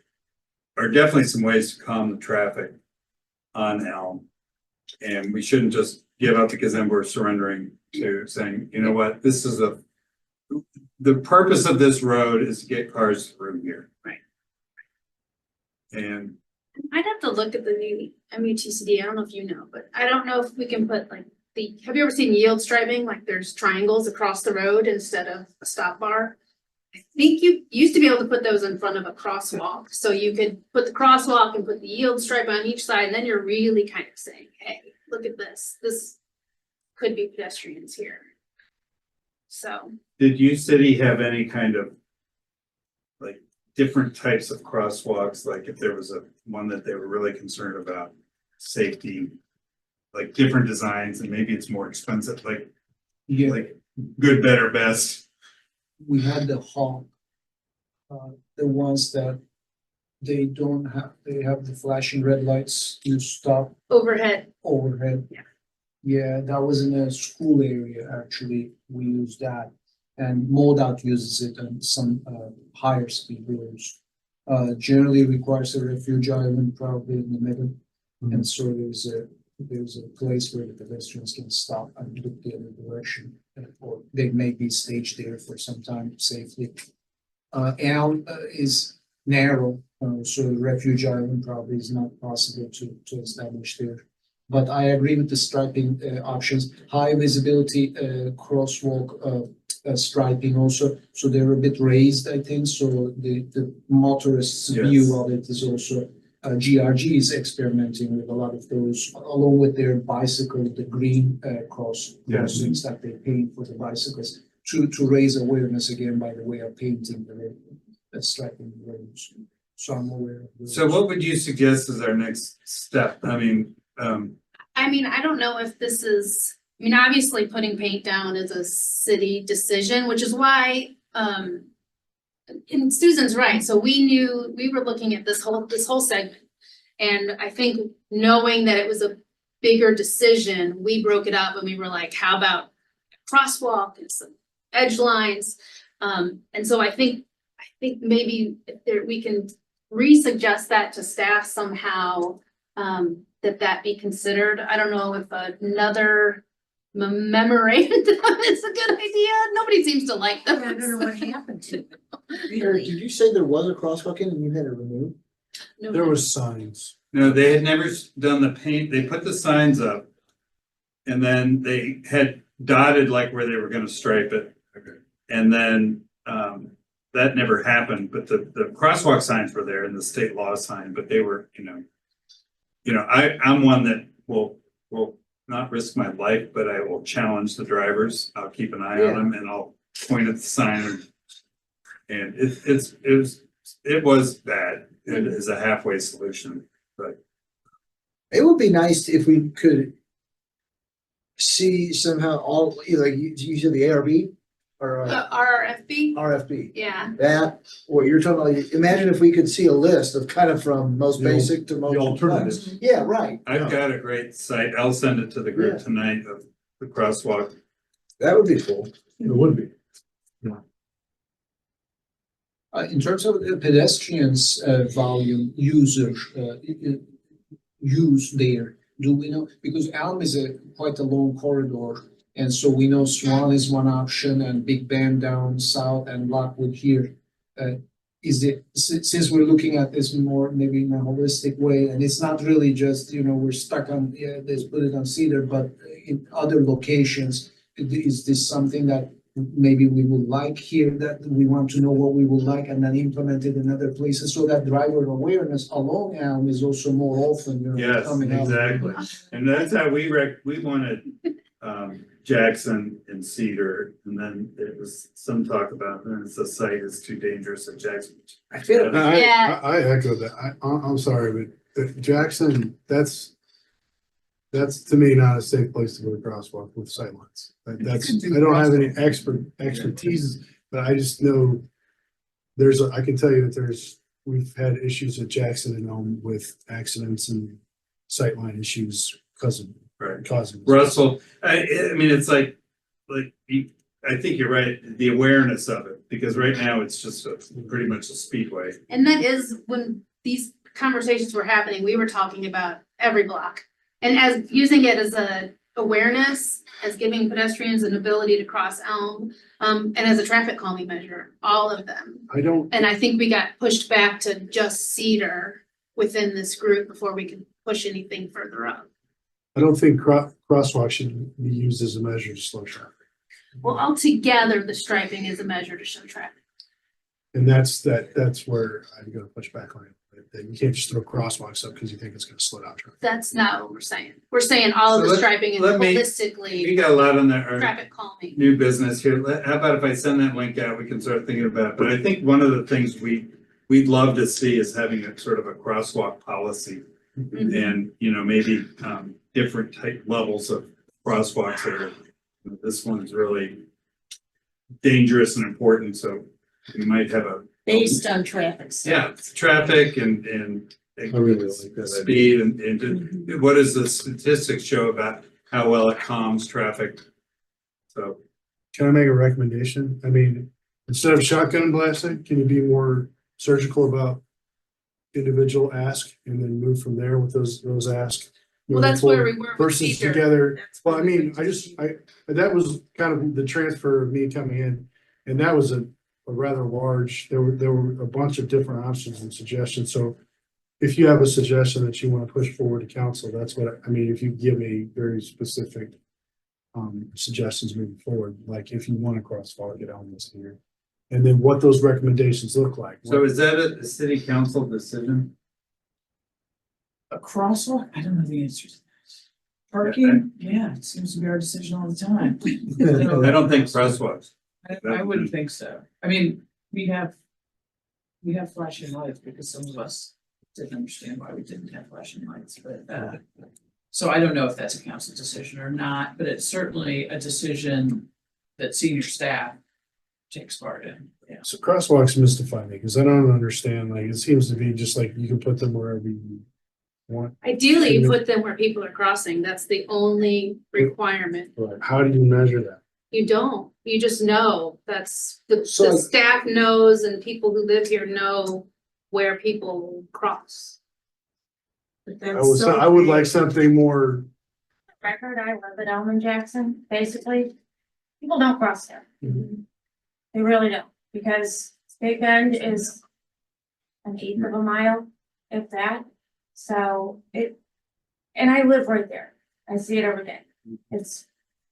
Speaker 2: are definitely some ways to calm the traffic on Elm. And we shouldn't just give up because then we're surrendering to saying, you know what, the purpose of this road is to get cars through here.
Speaker 7: Right.
Speaker 2: And
Speaker 7: I'd have to look at the new MUTCD. I don't know if you know, but I don't know if we can put like have you ever seen yield striping? Like there's triangles across the road instead of a stop bar. I think you used to be able to put those in front of a crosswalk. So you could put the crosswalk and put the yield stripe on each side, and then you're really kind of saying, hey, look at this. This could be pedestrians here. So
Speaker 2: did you city have any kind of like different types of crosswalks? Like if there was one that they were really concerned about safety, like different designs, and maybe it's more expensive, like good, better, best.
Speaker 4: We had the Hawk. The ones that they have the flashing red lights to stop
Speaker 7: overhead.
Speaker 4: overhead.
Speaker 7: Yeah.
Speaker 4: Yeah, that was in a school area, actually. We used that. And MoDOT uses it on some higher speed roads. Generally requires a refuge island probably in the middle.
Speaker 9: Mhm.
Speaker 4: And so there's a place where the pedestrians can stop and look the other direction. Or they may be staged there for some time safely. Elm is narrow, so the refuge island probably is not possible to establish there. But I agree with the striping options, high visibility crosswalk striping also, so they're a bit raised, I think, so the motorist's
Speaker 2: Yes.
Speaker 4: view of it is also. GRG is experimenting with a lot of those, along with their bicycle, the green crossings that they paint for the bicycles, to raise awareness again by the way of painting the road, striping the roads. So I'm aware of those.
Speaker 2: So what would you suggest is our next step? I mean,
Speaker 7: I don't know if this is, obviously putting paint down is a city decision, which is why, and Susan's right, so we were looking at this whole segment. And I think knowing that it was a bigger decision, we broke it up and we were like, how about a crosswalk and some edge lines? And so I think maybe we can re-suggest that to staff somehow, that be considered. I don't know if another memorandum is a good idea. Nobody seems to like them.
Speaker 10: I don't know what happened to it.
Speaker 12: Eric, did you say there was a crosswalk in and you had it removed?
Speaker 7: No,
Speaker 8: There was signs.
Speaker 2: no, they had never done the paint. They put the signs up. And then they had dotted like where they were gonna stripe it. And then that never happened, but the crosswalk signs were there and the state law sign, but they were, I'm one that will not risk my life, but I will challenge the drivers. I'll keep an eye on them and I'll point at the sign. And it was bad. It is a halfway solution, but
Speaker 12: It would be nice if we could see somehow like you said, the ARB or
Speaker 7: RFB,
Speaker 12: RFB.
Speaker 7: yeah.
Speaker 12: That, what you're talking about, imagine if we could see a list of kind of from most
Speaker 9: The al-
Speaker 12: basic to most.
Speaker 9: the alternatives.
Speaker 12: complex. Yeah, right.
Speaker 2: I've got a great site. I'll send it to the group tonight of the crosswalk.
Speaker 12: That would be cool.
Speaker 9: It would be.
Speaker 4: In terms of the pedestrians, volume user, use there, do we know? Because Elm is quite a long corridor. And so we know Swan is one option and Big Bend down south and Lockwood here. is it, since we're looking at this more maybe in a holistic way, and it's not really just, we're stuck on, yeah, let's put it on Cedar, but in other locations, is this something that maybe we would like here, that we want to know what we would like and then implement it in other places, so that driver awareness along Elm is also more often,
Speaker 2: Yes,
Speaker 4: coming up.
Speaker 2: exactly. And that's how we wanted, Jackson and Cedar, and then there was some talk about, the site is too dangerous at Jackson.
Speaker 12: I feel,
Speaker 7: Yeah.
Speaker 8: I echo that. I'm sorry, but Jackson, that's to me not a safe place to go to crosswalk with sightlines. That's, I don't have any expertise, but I just know I can tell you that we've had issues at Jackson and Elm with accidents and sightline issues causing.
Speaker 2: Russell, I mean, it's like, I think you're right, the awareness of it, because right now it's just pretty much a speedway.
Speaker 7: And that is when these conversations were happening, we were talking about every block. And as using it as a awareness, as giving pedestrians an ability to cross Elm, and as a traffic calming measure, all of them. And I think we got pushed back to just Cedar within this group before we could push anything further up.
Speaker 8: I don't think crosswalk should be used as a measure to slow traffic.
Speaker 7: Well, altogether, the striping is a measure to show traffic.
Speaker 8: And that's where I'm gonna push back on it. That you can't just throw crosswalks up because you think it's gonna slow down traffic.
Speaker 7: That's not what we're saying. We're saying all of
Speaker 2: So
Speaker 7: the striping is
Speaker 2: let me-
Speaker 7: holistically
Speaker 2: We got a lot on there.
Speaker 7: traffic calming.
Speaker 2: New business here. How about if I send that link out, we can start thinking about it. But I think one of the things we'd love to see is having a sort of a crosswalk policy. And, maybe different type levels of crosswalks that are, this one's really dangerous and important, so we might have a.
Speaker 10: Based on traffic.
Speaker 2: Yeah, traffic and
Speaker 9: I really like that idea.
Speaker 2: speed and what does the statistics show about how well it calms traffic? So,
Speaker 8: Can I make a recommendation? I mean, instead of shotgun blasting, can you be more surgical about individual ask and then move from there with those asks?
Speaker 7: Well, that's where we were with
Speaker 8: Versus
Speaker 7: Cedar.
Speaker 8: together. Well, I mean, that was kind of the transfer of me coming in, and that was a rather large, there were a bunch of different options and suggestions. So if you have a suggestion that you want to push forward to council, that's what, I mean, if you give me very specific suggestions moving forward, like if you want to crosswalk it on this here. And then what those recommendations look like.
Speaker 2: so is that a city council decision?
Speaker 3: A crosswalk? I don't know the answer to that. Parking? Yeah, it seems to be our decision all the time.
Speaker 2: I don't think crosswalks.
Speaker 3: I wouldn't think so. I mean, we have flashing lights because some of us didn't understand why we didn't have flashing lights, but so I don't know if that's a council decision or not, but it's certainly a decision that senior staff takes part in. Yeah.
Speaker 8: So crosswalks mystify me because I don't understand, like, it seems to be just like you can put them wherever you want.
Speaker 7: Ideally, you put them where people are crossing. That's the only requirement.
Speaker 8: But how do you measure that?
Speaker 7: You don't. You just know. That's the
Speaker 12: So-
Speaker 7: staff knows and people who live here know where people cross.
Speaker 10: But
Speaker 8: I would like something more.
Speaker 13: Record, I live at Elm and Jackson, basically, people don't cross there. They really don't, because Big Bend is an eighth of a mile, if that, so and I live right there, I see it every day.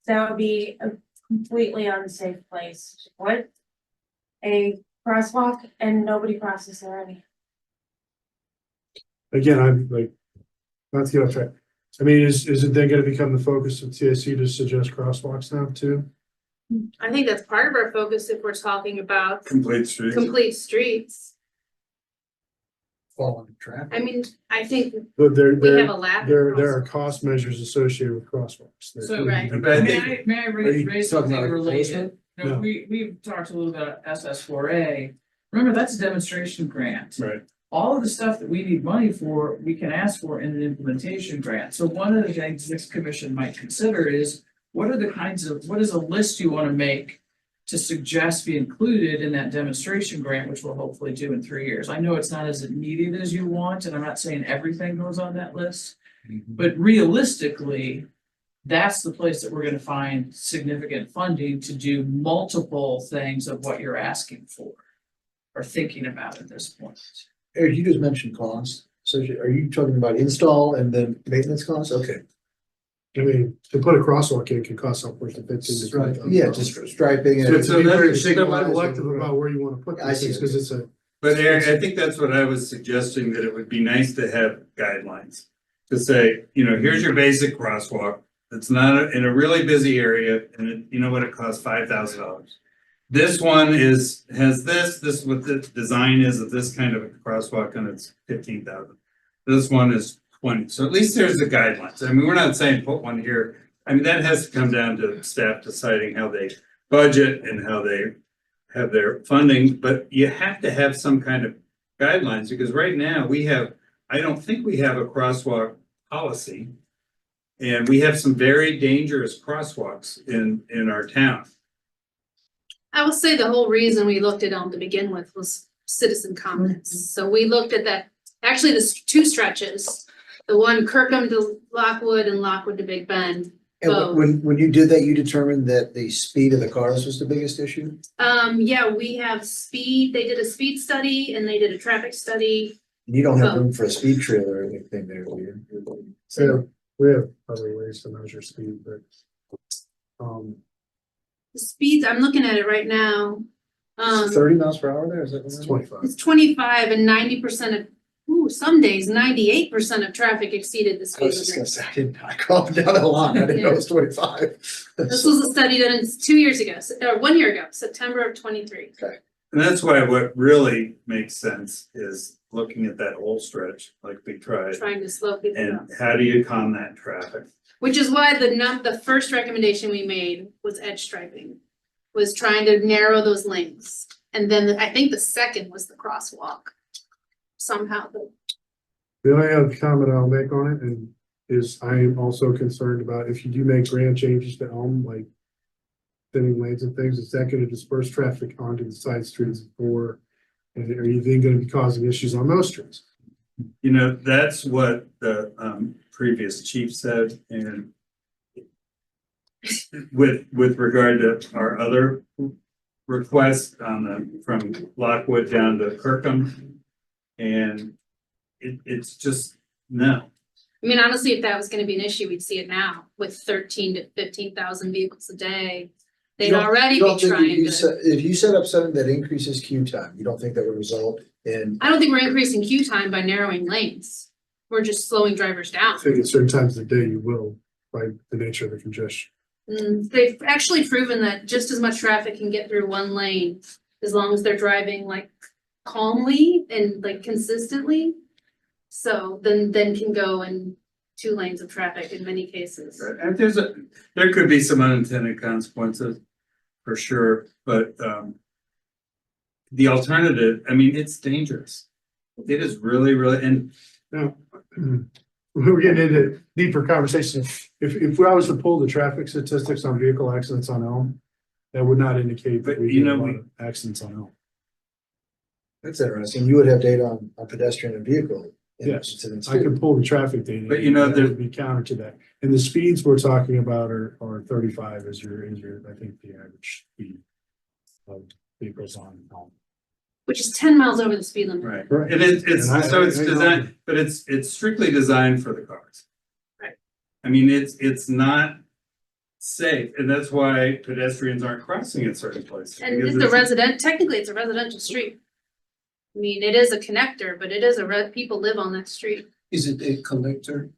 Speaker 13: That would be a completely unsafe place to put a crosswalk, and nobody crosses there any.
Speaker 8: Again, I'm like, not to get off track. I mean, is it then gonna become the focus of TSC to suggest crosswalks now too?
Speaker 7: I think that's part of our focus if we're talking about
Speaker 2: Complete streets.
Speaker 7: complete streets.
Speaker 12: fall under traffic.
Speaker 7: I mean, I think
Speaker 8: But
Speaker 7: we have a lap.
Speaker 8: there are cost measures associated with crosswalks.
Speaker 3: So,
Speaker 7: Right.
Speaker 2: But I
Speaker 3: May
Speaker 2: think,
Speaker 3: I raise
Speaker 12: talking
Speaker 3: something
Speaker 12: about
Speaker 3: related?
Speaker 12: enforcement?
Speaker 3: No,
Speaker 8: No.
Speaker 3: we've talked a little about SS4A. Remember, that's a demonstration grant.
Speaker 2: right,
Speaker 3: All of the stuff that we need money for, we can ask for in an implementation grant. So one of the things this commission might consider is, what is a list you want to make to suggest be included in that demonstration grant, which we'll hopefully do in 3 years. I know it's not as immediate as you want, and I'm not saying everything goes on that list, but realistically, that's the place that we're gonna find significant funding to do multiple things of what you're asking for. are thinking about at this point.
Speaker 12: Eric, you just mentioned cost. So are you talking about install and then maintenance costs? Okay.
Speaker 8: I mean, to put a crosswalk in can cost upwards of 15 to
Speaker 12: Right,
Speaker 8: $20,000.
Speaker 12: yeah, just striping
Speaker 8: So
Speaker 12: and.
Speaker 8: to be very
Speaker 12: signalizing.
Speaker 8: selective about where you want to put
Speaker 12: I
Speaker 8: this,
Speaker 12: see.
Speaker 8: because it's a,
Speaker 2: But Eric, I think that's what I was suggesting, that it would be nice to have guidelines. To say, you know, here's your basic crosswalk, it's not in a really busy area, and you know what, it costs $5,000. This one has this is what the design is of this kind of a crosswalk, and it's 15,000. This one is 20, so at least there's the guidelines. I mean, we're not saying put one here. I mean, that has to come down to staff deciding how they budget and how they have their funding, but you have to have some kind of guidelines, because right now I don't think we have a crosswalk policy. And we have some very dangerous crosswalks in our town.
Speaker 7: I will say the whole reason we looked at Elm to begin with was citizen comments. So we looked at that, actually, there's two stretches. The one Kirkham to Lockwood and Lockwood to Big Bend.
Speaker 12: And when you did that, you determined that the speed of the cars was the biggest issue?
Speaker 7: Yeah, we have speed, they did a speed study and they did a traffic study.
Speaker 12: You don't have room for a speed trailer or anything there, do you?
Speaker 8: so we have other ways to measure speed, but
Speaker 7: The speeds, I'm looking at it right now.
Speaker 12: 30 miles per hour there, is that?
Speaker 8: it's 25.
Speaker 7: It's 25 and 90% of, some days 98% of traffic exceeded the
Speaker 12: I
Speaker 7: speed
Speaker 12: was just gonna
Speaker 7: limit.
Speaker 12: say, I didn't, I called down that long, I didn't know it was 25.
Speaker 7: This was a study done 2 years ago, or 1 year ago, September of 23.
Speaker 2: And that's why what really makes sense is looking at that whole stretch like we tried.
Speaker 7: Trying to slow people down.
Speaker 2: And how do you calm that traffic?
Speaker 7: Which is why the first recommendation we made was edge striping, was trying to narrow those lanes. And then I think the second was the crosswalk. Somehow,
Speaker 8: The only other comment I'll make on it and is I am also concerned about if you do make grand changes to Elm, like thinning lanes and things, is that going to disperse traffic onto the side streets or, and are you then going to be causing issues on those streets?
Speaker 2: You know, that's what the previous chief said, and with regard to our other request from Lockwood down to Kirkham, and it's just, no.
Speaker 7: I mean, honestly, if that was gonna be an issue, we'd see it now with 13 to 15,000 vehicles a day. They'd
Speaker 12: You don't-
Speaker 7: already
Speaker 12: you don't
Speaker 7: be
Speaker 12: think
Speaker 7: trying
Speaker 12: you
Speaker 7: to,
Speaker 12: set- If you set up something that increases queue time, you don't think that would result in?
Speaker 7: I don't think we're increasing queue time by narrowing lanes. We're just slowing drivers down.
Speaker 8: I think at certain times of the day you will, by the nature of the congestion.
Speaker 7: They've actually proven that just as much traffic can get through one lane as long as they're driving like calmly and like consistently. So then can go in 2 lanes of traffic in many cases.
Speaker 2: And there could be some unintended consequences, for sure, but the alternative, I mean, it's dangerous. It is really, really, and
Speaker 8: Now, we're getting into deeper conversation. If I was to pull the traffic statistics on vehicle accidents on Elm, that would not indicate that
Speaker 2: But,
Speaker 8: we
Speaker 2: you
Speaker 8: get a
Speaker 2: know,
Speaker 8: lot of accidents on Elm.
Speaker 12: That's interesting. You would have data on pedestrian and vehicle.
Speaker 8: Yes,
Speaker 12: incidents
Speaker 8: I
Speaker 12: too.
Speaker 8: could pull the traffic data.
Speaker 2: But, you know,
Speaker 8: that
Speaker 2: there-
Speaker 8: would be counter to that. And the speeds we're talking about are 35 is your, I think, the average speed of vehicles on Elm.
Speaker 7: Which is 10 miles over the speed limit.
Speaker 2: right,
Speaker 8: Right.
Speaker 2: and it's
Speaker 8: And I-
Speaker 2: so it's
Speaker 8: I- I-
Speaker 2: designed, but it's strictly designed for the cars.
Speaker 7: Right.
Speaker 2: I mean, it's not safe, and that's why pedestrians aren't crossing at certain places.
Speaker 7: And
Speaker 2: because
Speaker 7: technically it's a residential street. I mean, it is a connector, but it is people live on that street.
Speaker 4: Is it a collector?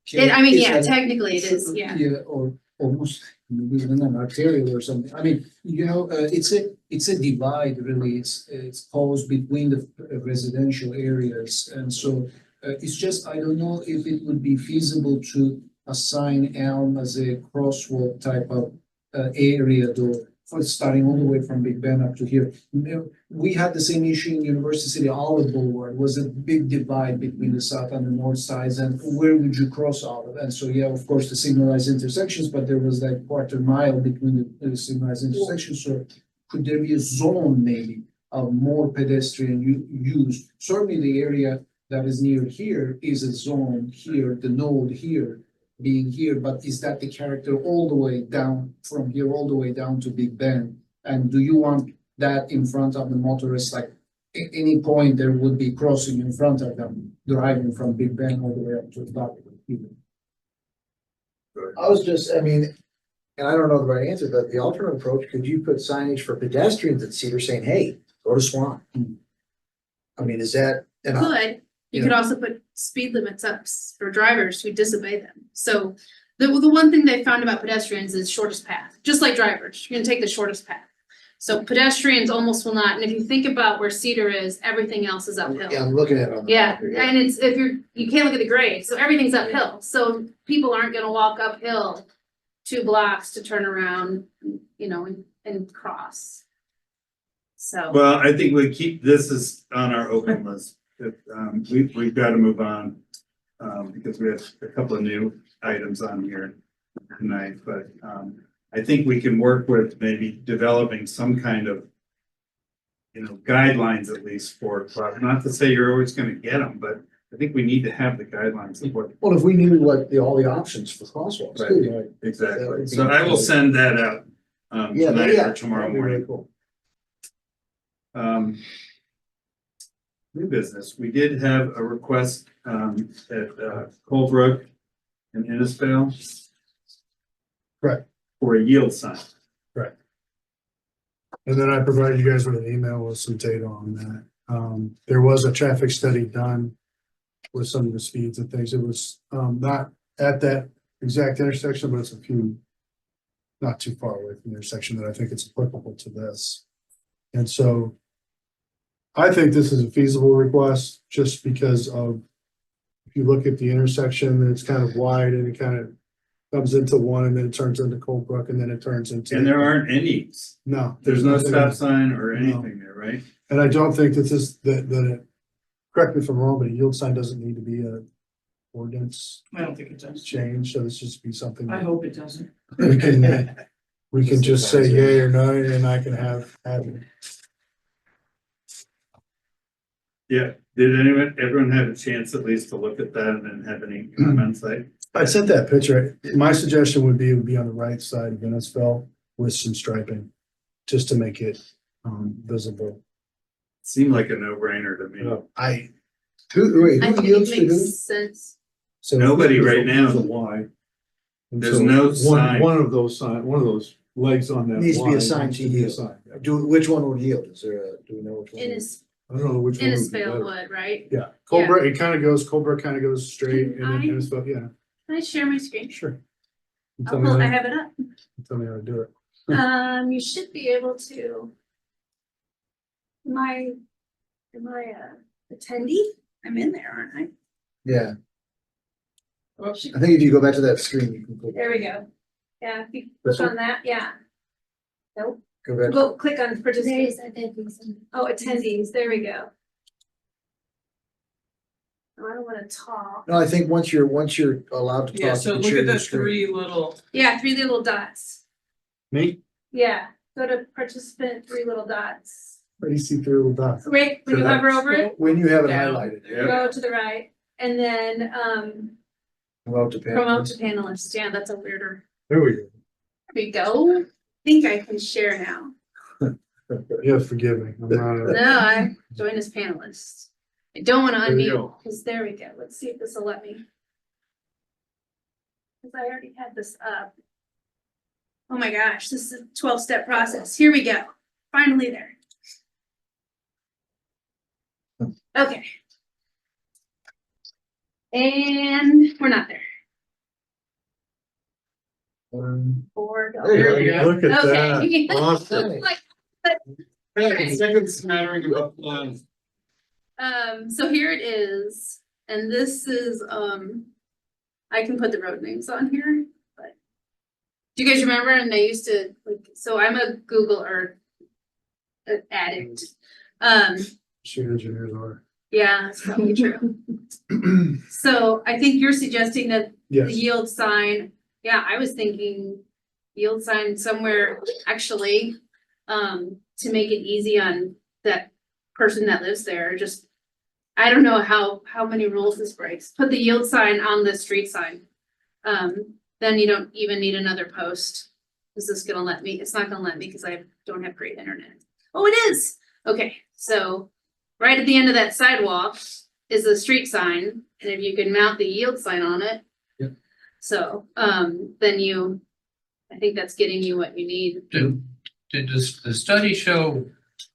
Speaker 7: Technically it is, yeah.
Speaker 4: Yeah, or almost, maybe even an arterial or something. I mean, it's a divide really. It's caused between the residential areas. And so it's just, I don't know if it would be feasible to assign Elm as a crosswalk type of area though, for starting all the way from Big Ben up to here. You know, we had the same issue in University City. Olive Boulevard was a big divide between the south and the north sides, and where would you cross Olive? And so, yeah, of course, the signalized intersections, but there was that quarter mile between the signalized intersections. So could there be a zone maybe of more pedestrian use? Certainly the area that is near here is a zone here, the node here being here, but is that the character all the way down from here, all the way down to Big Ben? And do you want that in front of the motorists, like any point there would be crossing in front of them, driving from Big Ben all the way up to the dock.
Speaker 12: I was just, I mean, and I don't know the right answer, but the alternate approach, could you put signage for pedestrians at Cedar saying, hey, go to Swan? I mean, is that? and I-
Speaker 7: Could, you could also put speed limits up for drivers who disobey them. So the one thing they found about pedestrians is shortest path, just like drivers, you're gonna take the shortest path. So pedestrians almost will not, and if you think about where Cedar is, everything else is uphill.
Speaker 12: Yeah, I'm looking at it on the.
Speaker 7: Yeah,
Speaker 12: map here,
Speaker 7: and it's, if you can't look at the grade, so everything's uphill, so people aren't gonna walk uphill 2 blocks to turn around, you know, and cross. So,
Speaker 2: Well, I think we keep, this is on our open list. We've got to move on. Because we have a couple of new items on here tonight, but I think we can work with maybe developing some kind of, you know, guidelines at least for, not to say you're always gonna get them, but I think we need to have the guidelines of what.
Speaker 12: Well, if we knew what all the options for crosswalks,
Speaker 2: Right.
Speaker 12: too, right?
Speaker 2: Exactly. So I will send that out
Speaker 12: Yeah,
Speaker 2: tonight
Speaker 12: yeah.
Speaker 2: or tomorrow
Speaker 12: That'd be really
Speaker 2: morning.
Speaker 12: cool.
Speaker 2: New business, we did have a request at Colebrook and Innisfail.
Speaker 8: Correct.
Speaker 2: For a yield sign.
Speaker 8: And then I provided you guys with an email with some data on that. There was a traffic study done with some of the speeds and things. It was not at that exact intersection, but it's a few, not too far away from the intersection that I think it's applicable to this. And so I think this is a feasible request just because of, if you look at the intersection, it's kind of wide and it kind of comes into one and then it turns into Colebrook and then it turns into.
Speaker 2: And there aren't any,
Speaker 8: No.
Speaker 2: there's no
Speaker 8: nothing.
Speaker 2: stop sign or anything there, right?
Speaker 8: And I don't think that correct me if I'm wrong, but a yield sign doesn't need to be a ordinance
Speaker 3: I don't think it does.
Speaker 8: change, so this just be something.
Speaker 3: I hope it doesn't.
Speaker 8: We can just say yay or no, and I can have it.
Speaker 2: Yeah, did everyone have a chance at least to look at that and then have any comments like?
Speaker 8: I sent that picture. My suggestion would be, it would be on the right side of Innisfil with some striping, just to make it visible.
Speaker 2: Seemed like a no-brainer to me.
Speaker 12: Who
Speaker 7: I think
Speaker 12: yields
Speaker 7: it
Speaker 12: to who?
Speaker 7: makes sense.
Speaker 8: So
Speaker 2: Nobody right now.
Speaker 9: There's a Y. And
Speaker 2: There's
Speaker 9: so
Speaker 2: no sign.
Speaker 9: One of those legs on that.
Speaker 12: Needs to be
Speaker 9: Y
Speaker 12: assigned to
Speaker 9: needs be
Speaker 12: yield.
Speaker 9: assigned.
Speaker 12: Which one would yield? Is there do we know which one?
Speaker 9: I don't know which one. would be
Speaker 7: Innisfail
Speaker 9: better.
Speaker 7: would, right?
Speaker 8: Yeah, Colebrook, it kind of goes, Colebrook kind of goes straight and then
Speaker 7: Can I-
Speaker 8: Innisfil, yeah,
Speaker 7: Can I share my screen?
Speaker 8: sure. You
Speaker 7: I'll
Speaker 8: Tell me
Speaker 7: pull, I
Speaker 8: how,
Speaker 7: have it up.
Speaker 8: tell me how to do it.
Speaker 7: You should be able to. Am I attendee? I'm in there, aren't I?
Speaker 12: Yeah,
Speaker 3: Oh,
Speaker 12: I think if you go back to that screen, you can click.
Speaker 7: There we go. Yeah, if you
Speaker 12: This
Speaker 7: click
Speaker 12: one?
Speaker 7: on that, yeah. Nope,
Speaker 12: Go back.
Speaker 7: go click on
Speaker 6: There
Speaker 7: participants.
Speaker 6: is attendees.
Speaker 7: Oh, attendees, there we go. Oh, I don't wanna talk.
Speaker 12: No, I think once you're allowed to talk.
Speaker 3: Yeah,
Speaker 12: you
Speaker 3: so
Speaker 12: can
Speaker 3: look
Speaker 12: share
Speaker 3: at
Speaker 12: your
Speaker 3: the
Speaker 12: screen.
Speaker 3: 3 little,
Speaker 7: Yeah, 3 little dots.
Speaker 8: Me?
Speaker 7: Yeah, go to participant, 3 little dots.
Speaker 8: Where do you see 3 little dots?
Speaker 7: Right, when you hover over it,
Speaker 12: When you have it
Speaker 3: Down.
Speaker 12: highlighted,
Speaker 2: Yeah.
Speaker 7: go to the right, and then
Speaker 12: promote to
Speaker 7: promote
Speaker 12: panelists.
Speaker 7: to panelists. Yeah, that's a weirder.
Speaker 8: There we go.
Speaker 7: There we go. I think I can share now.
Speaker 8: Yeah, forgive me. I'm not
Speaker 7: No, I join as panelists. I don't want to
Speaker 8: There you
Speaker 7: unmute,
Speaker 8: go.
Speaker 7: because there we go. Let's see if this will let me. Because I already had this up. Oh my gosh, this is a 12-step process. Here we go. Finally there. Okay. And we're not there. Or go.
Speaker 12: There you go.
Speaker 8: Look at that.
Speaker 7: Okay.
Speaker 8: Awesome.
Speaker 7: Like,
Speaker 2: Second smattering of applause.
Speaker 7: So here it is, and this is, I can put the road names on here, but. Do you guys remember? And they used to, like, so I'm a Google Earth addict.
Speaker 8: Sure, engineers are.
Speaker 7: Yeah, that's probably true. So I think you're suggesting that the
Speaker 8: Yes,
Speaker 7: yield sign, yeah, I was thinking yield sign somewhere, actually, to make it easy on that person that lives there, just, I don't know how many rules this breaks. Put the yield sign on the street sign. Then you don't even need another post. Is this gonna let me? It's not gonna let me because I don't have great internet. Oh, it is. Okay, so right at the end of that sidewalk is the street sign, and if you can mount the yield sign on it.
Speaker 4: Yep.
Speaker 7: So, then you, I think that's getting you what you need.
Speaker 1: Did the study show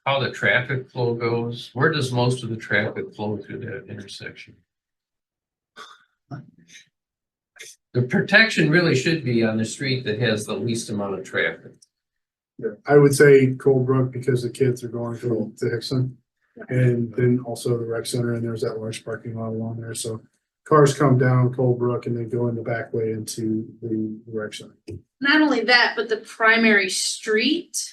Speaker 1: how the traffic flow goes? Where does most of the traffic flow through that intersection? The protection really should be on the street that has the least amount of traffic.
Speaker 8: Yeah, I would say Coldbrook because the kids are going to Hickson. And then also the rec center, and there's that large parking lot along there, so cars come down Coldbrook and then go in the back way into the rec center.
Speaker 7: Not only that, but the primary street,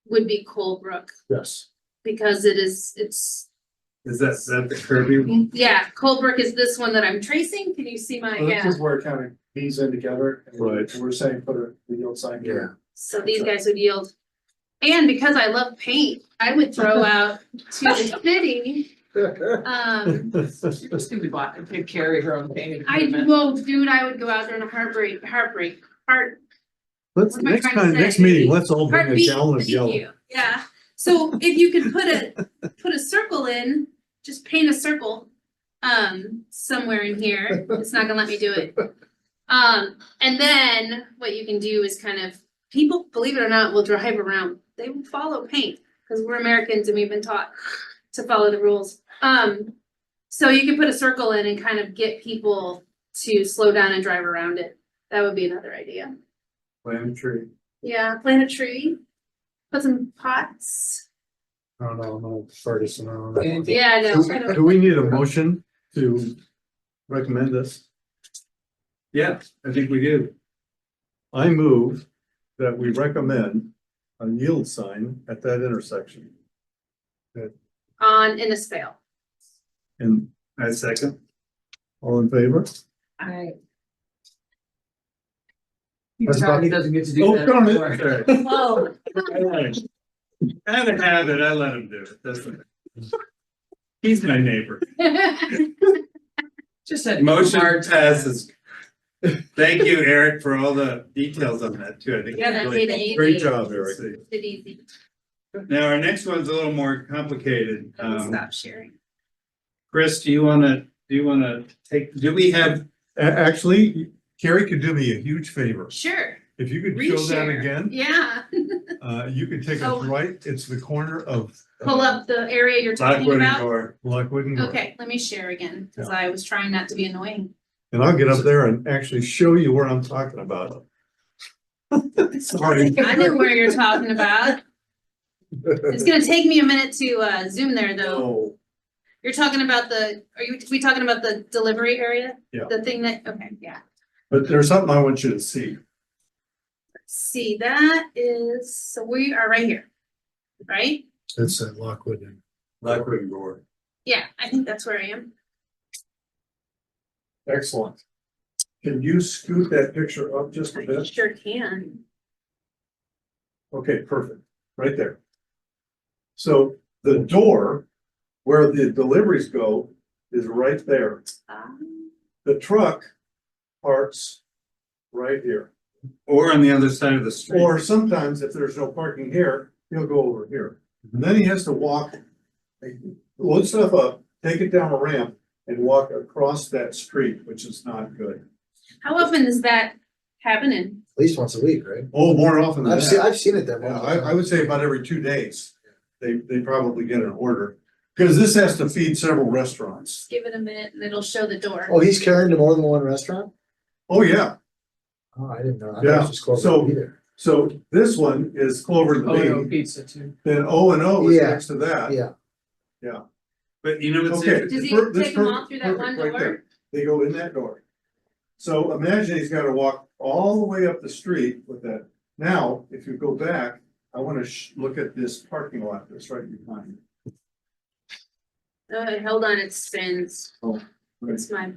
Speaker 7: would be Colebrook,
Speaker 8: Yes.
Speaker 7: because it's,
Speaker 2: Is that the Kirby?
Speaker 7: yeah, Colebrook is this one that I'm tracing. Can you see my,
Speaker 8: Well, this
Speaker 7: yeah.
Speaker 8: is where it kind of feeds in together. and
Speaker 9: Right.
Speaker 8: We're saying put a yield sign here.
Speaker 7: So these guys would yield. And because I love paint, I would throw out to the city.
Speaker 3: She was gonna be bought, could carry her own painting
Speaker 7: I,
Speaker 3: equipment.
Speaker 7: well, dude, I would go out there in a heartbreak,
Speaker 9: Let's,
Speaker 7: What am I
Speaker 9: next
Speaker 7: trying to
Speaker 9: time,
Speaker 7: say?
Speaker 9: next meeting, let's all bring a
Speaker 7: heartbeat,
Speaker 9: gallon of
Speaker 7: thank
Speaker 9: yellow.
Speaker 7: you. Yeah, so if you could put a circle in, just paint a circle, somewhere in here, it's not gonna let me do it. And then what you can do is kind of, people, believe it or not, will drive around, they will follow paint, because we're Americans and we've been taught to follow the rules. So you can put a circle in and kind of get people to slow down and drive around it. That would be another idea.
Speaker 2: Plant a tree.
Speaker 7: Yeah, plant a tree, put some pots.
Speaker 8: I don't know, I'm not Ferguson, I don't know.
Speaker 3: And
Speaker 7: Yeah, I know.
Speaker 9: Do we need a motion to recommend this?
Speaker 2: Yeah, I think we do.
Speaker 9: I move that we recommend a yield sign at that intersection.
Speaker 7: On Innisfail.
Speaker 9: And
Speaker 2: I second.
Speaker 9: all in favor?
Speaker 10: I,
Speaker 3: He doesn't get to do
Speaker 9: Oh,
Speaker 3: that.
Speaker 9: darn
Speaker 3: anymore.
Speaker 9: it.
Speaker 10: oh,
Speaker 2: Out of habit, I let him do it. That's it. He's my neighbor.
Speaker 3: Just had.
Speaker 2: Motion
Speaker 3: hard time.
Speaker 2: passes. Thank you, Eric, for all the details on that too. I think.
Speaker 7: Yeah, that
Speaker 2: it's really
Speaker 7: made it easy.
Speaker 9: Great job, Eric.
Speaker 7: Did easy.
Speaker 2: Now, our next one's a little more complicated.
Speaker 7: Stop sharing.
Speaker 2: Chris, do you wanna take, do we have,
Speaker 9: Actually, Carrie could do me a huge favor.
Speaker 7: Sure.
Speaker 9: If you could show that
Speaker 7: Reshare.
Speaker 9: again,
Speaker 7: Yeah.
Speaker 9: you could take
Speaker 7: Oh.
Speaker 9: us right, it's the corner of.
Speaker 7: Pull up the area you're talking
Speaker 2: Lockwood and
Speaker 7: about.
Speaker 2: Gore?
Speaker 9: Lockwood and Gore.
Speaker 7: Okay, let me share again, because I was trying not to be annoying.
Speaker 9: And I'll get up there and actually show you where I'm talking about. Sorry.
Speaker 7: I know where you're talking about. It's gonna take me a minute to zoom there though.
Speaker 9: Oh,
Speaker 7: You're talking about we talking about the delivery area?
Speaker 9: Yeah.
Speaker 7: The thing that, okay, yeah.
Speaker 9: but there's something I want you to see.
Speaker 7: See, that is, so we are right here, right?
Speaker 8: It's at Lockwood and.
Speaker 9: Lockwood and Gore.
Speaker 7: Yeah, I think that's where I am.
Speaker 9: Excellent. Can you scoot that picture up just a
Speaker 7: I
Speaker 9: bit?
Speaker 7: sure can.
Speaker 9: Okay, perfect, right there. So the door where the deliveries go is right there. The truck parks right here.
Speaker 2: Or on the other side of the street?
Speaker 9: Or sometimes if there's no parking here, he'll go over here. And then he has to walk, load stuff up, take it down a ramp and walk across that street, which is not good.
Speaker 7: How often is that happening?
Speaker 12: At least once a week, right?
Speaker 9: Oh, more often than that.
Speaker 12: I've seen it that
Speaker 9: Yeah,
Speaker 12: way.
Speaker 9: I would say about every 2 days, they probably get an order. Because this has to feed several restaurants.
Speaker 7: Give it a minute and it'll show the door.
Speaker 12: Oh, he's carrying to more than one restaurant?
Speaker 9: Oh, yeah.
Speaker 12: Oh, I didn't know. I thought it
Speaker 9: Yeah,
Speaker 12: was just Clover
Speaker 9: so-
Speaker 12: either.
Speaker 9: So this one is Clover
Speaker 3: Oh, no,
Speaker 9: Lane,
Speaker 3: pizza too.
Speaker 9: then O and O is
Speaker 12: Yeah.
Speaker 9: next to that.
Speaker 12: Yeah.
Speaker 2: But you know what's
Speaker 9: Okay.
Speaker 7: Does he
Speaker 9: this
Speaker 7: take them all
Speaker 9: perfect-
Speaker 7: through that one
Speaker 9: perfect right there.
Speaker 7: door?
Speaker 9: They go in that door. So imagine he's gotta walk all the way up the street with that. Now, if you go back, I wanna look at this parking lot that's right behind.
Speaker 7: Hold on, it spins.
Speaker 9: Oh, right.
Speaker 7: It's my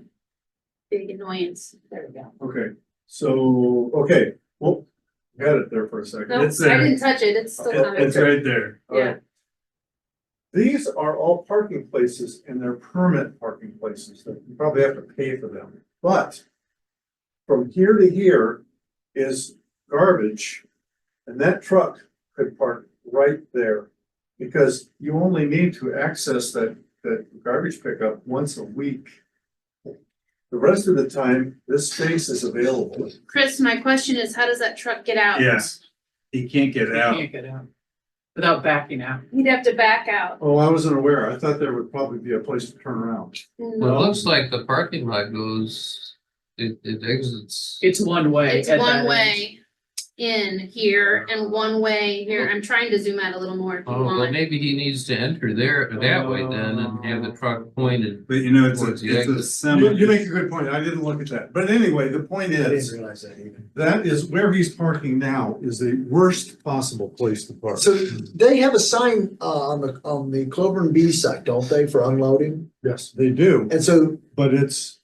Speaker 7: big annoyance. There we go.
Speaker 9: Okay, so, okay, well, got it there for a second.
Speaker 7: No,
Speaker 2: It's
Speaker 7: I
Speaker 2: there.
Speaker 7: didn't touch it. It's still coming.
Speaker 2: It's right there.
Speaker 9: All right. These are all parking places and they're permit parking places that you probably have to pay for them. But from here to here is garbage and that truck could park right there. Because you only need to access that garbage pickup once a week. The rest of the time, this space is available.
Speaker 7: Chris, my question is, how does that truck get out?
Speaker 2: Yes, he can't get
Speaker 3: You
Speaker 2: out.
Speaker 3: can't get out without backing out.
Speaker 7: He'd have to back out.
Speaker 9: Oh, I wasn't aware. I thought there would probably be a place to turn around.
Speaker 1: Well, it looks like the parking lot goes, it exits.
Speaker 3: It's one way.
Speaker 7: It's
Speaker 3: at that
Speaker 7: one
Speaker 3: end.
Speaker 7: way in here and one way here. I'm trying to zoom out a little more if you
Speaker 1: Oh, well,
Speaker 7: want.
Speaker 1: maybe he needs to enter there that way then and have the truck pointed.
Speaker 2: But you know, it's
Speaker 1: Towards the
Speaker 2: a
Speaker 1: exit.
Speaker 2: semi.
Speaker 9: You make a good point. I didn't look at that. But anyway, the point
Speaker 12: I didn't
Speaker 9: is,
Speaker 12: realize that even.
Speaker 9: that is where he's parking now is the worst possible place to park.
Speaker 12: So they have a sign on the Clover and B side, don't they, for unloading?
Speaker 9: Yes, they do,
Speaker 12: And so,
Speaker 9: but it's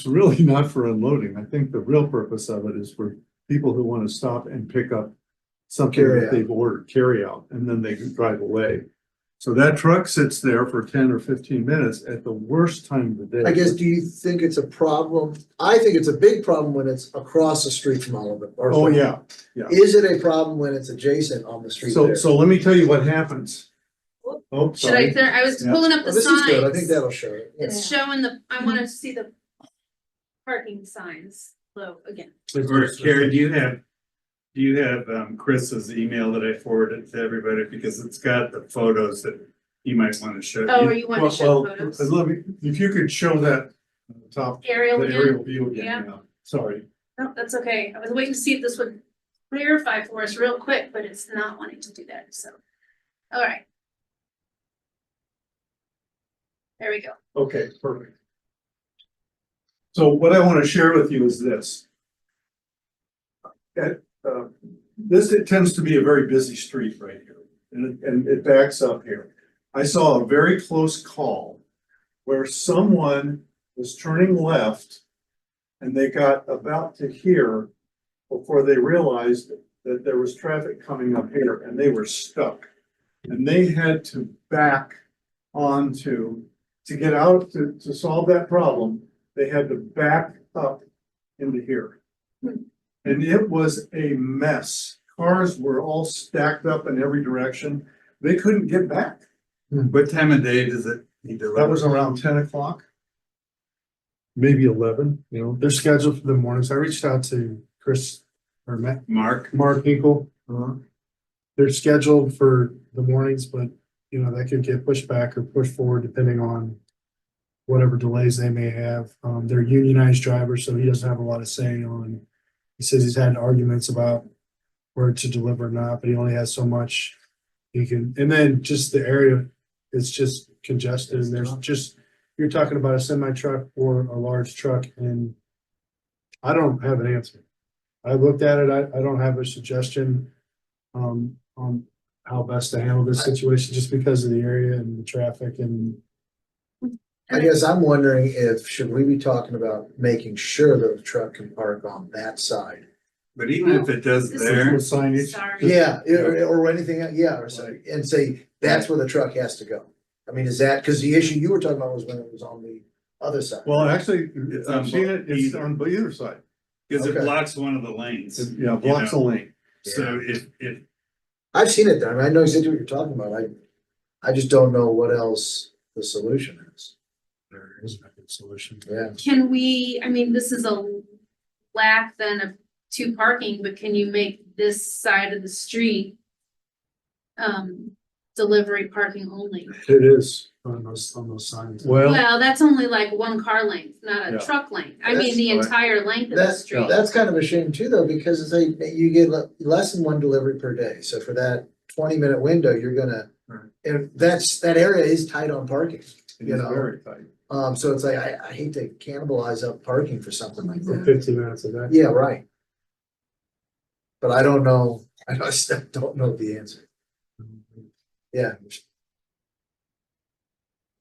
Speaker 9: really not for unloading. I think the real purpose of it is for people who want to stop and pick up something
Speaker 12: Carry
Speaker 9: that
Speaker 12: out.
Speaker 9: they've ordered, carry out, and then they can drive away. So that truck sits there for 10 or 15 minutes at the worst time of the day.
Speaker 12: I guess, do you think it's a problem? I think it's a big problem when it's across the street from all of it. or-
Speaker 9: Oh, yeah.
Speaker 12: Is it a problem when it's adjacent on the street there?
Speaker 9: So let me tell you what happens. Oh,
Speaker 7: Should I,
Speaker 9: sorry.
Speaker 7: I was
Speaker 9: Yeah.
Speaker 7: pulling up
Speaker 12: Well,
Speaker 7: the
Speaker 12: this is good. I think
Speaker 7: signs.
Speaker 12: that'll show it. Yeah.
Speaker 7: It's showing I want to see the parking signs low again.
Speaker 2: Or Carrie, do you have Chris's email that I forwarded to everybody, because it's got the photos that you might want to show.
Speaker 7: Oh, or you want to show
Speaker 9: Well,
Speaker 7: photos?
Speaker 9: let me, if you could show that top, the
Speaker 7: Aerial
Speaker 9: aerial
Speaker 7: again?
Speaker 9: view
Speaker 7: Yeah.
Speaker 9: again, yeah. Sorry.
Speaker 7: No, that's okay. I was waiting to see if this would clarify for us real quick, but it's not wanting to do that, so. All right. There we go.
Speaker 9: Okay, perfect. So what I want to share with you is this. This, it tends to be a very busy street right here, and it backs up here. I saw a very close call where someone was turning left and they got about to here before they realized that there was traffic coming up here and they were stuck. And they had to back onto, to get out, to solve that problem, they had to back up into here. And it was a mess. Cars were all stacked up in every direction. They couldn't get back.
Speaker 2: What time of day does it need to?
Speaker 9: That was around 10 o'clock. Maybe 11, you know.
Speaker 8: They're scheduled for the mornings. I reached out to Chris or
Speaker 2: Mark,
Speaker 8: Mark Hinkle. They're scheduled for the mornings, but you know, that could get pushed back or pushed forward depending on whatever delays they may have. They're unionized drivers, so he doesn't have a lot of say on. He says he's had arguments about where to deliver or not, but he only has so much he can. And then just the area is just congested, and there's just, you're talking about a semi truck or a large truck, and I don't have an answer. I looked at it. I don't have a suggestion on how best to handle this situation, just because of the area and the traffic and.
Speaker 12: I guess I'm wondering if, should we be talking about making sure that the truck can park on that side?
Speaker 2: but even if it does
Speaker 7: This
Speaker 2: there,
Speaker 9: With signage.
Speaker 7: Sorry.
Speaker 12: Yeah, or anything, yeah, or so, and say, that's where the truck has to go. I mean, is that, because the issue you were talking about was when it was on the other side.
Speaker 9: Well, actually,
Speaker 2: It's
Speaker 9: I've
Speaker 2: on
Speaker 9: seen it, it's
Speaker 2: either.
Speaker 9: on either side.
Speaker 2: because it
Speaker 12: Okay.
Speaker 2: blocks one of the lanes.
Speaker 9: Yeah, blocks a lane.
Speaker 2: So if
Speaker 12: I've seen it there. I mean, I know exactly what you're talking about. I just don't know what else the solution is.
Speaker 8: There is a good solution.
Speaker 12: Yeah.
Speaker 7: Can we, I mean, this is a lack then of two parking, but can you make this side of the street delivery parking only?
Speaker 8: It is on those signs.
Speaker 9: Well,
Speaker 7: Well, that's only like one car length, not a
Speaker 9: Yeah.
Speaker 7: truck length. I mean, the
Speaker 2: That's-
Speaker 7: entire length of the street.
Speaker 12: That's kind of a shame too, though, because it's you get less than one delivery per day. So for that 20-minute window, you're gonna,
Speaker 9: Right.
Speaker 12: and that area is tight on parking.
Speaker 9: it
Speaker 12: you
Speaker 9: is
Speaker 12: know.
Speaker 9: very tight.
Speaker 12: So it's like, I hate to cannibalize up parking for something like
Speaker 8: For
Speaker 12: that.
Speaker 8: 15 minutes a day.
Speaker 12: Yeah, right. But I don't know, I just don't know the answer. Yeah.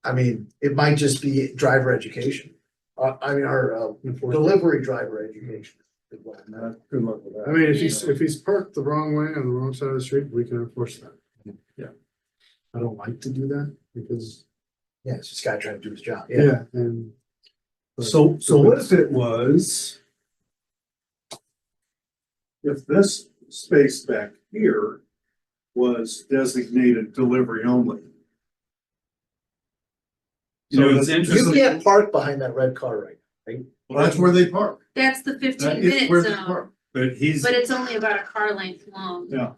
Speaker 12: I mean, it might just be driver education. I mean, our delivery driver education.
Speaker 9: Good luck with
Speaker 8: I
Speaker 9: that.
Speaker 8: mean, if he's parked the wrong way on the wrong side of the street, we can enforce that.
Speaker 9: Yeah.
Speaker 8: I don't like to do that because,
Speaker 12: Yeah, it's just guy trying to do his job. Yeah.
Speaker 8: yeah, and.
Speaker 9: So what if it was? If this space back here was designated delivery only.
Speaker 2: You know, it's
Speaker 9: So that's-
Speaker 12: You
Speaker 2: interesting.
Speaker 12: can't park behind that red car right now.
Speaker 9: Well, that's where they park.
Speaker 7: That's the
Speaker 9: That
Speaker 7: 15
Speaker 9: is
Speaker 7: minute
Speaker 9: where they
Speaker 7: zone,
Speaker 9: park.
Speaker 2: But he's,
Speaker 7: but it's only about a car length long.
Speaker 9: Yeah.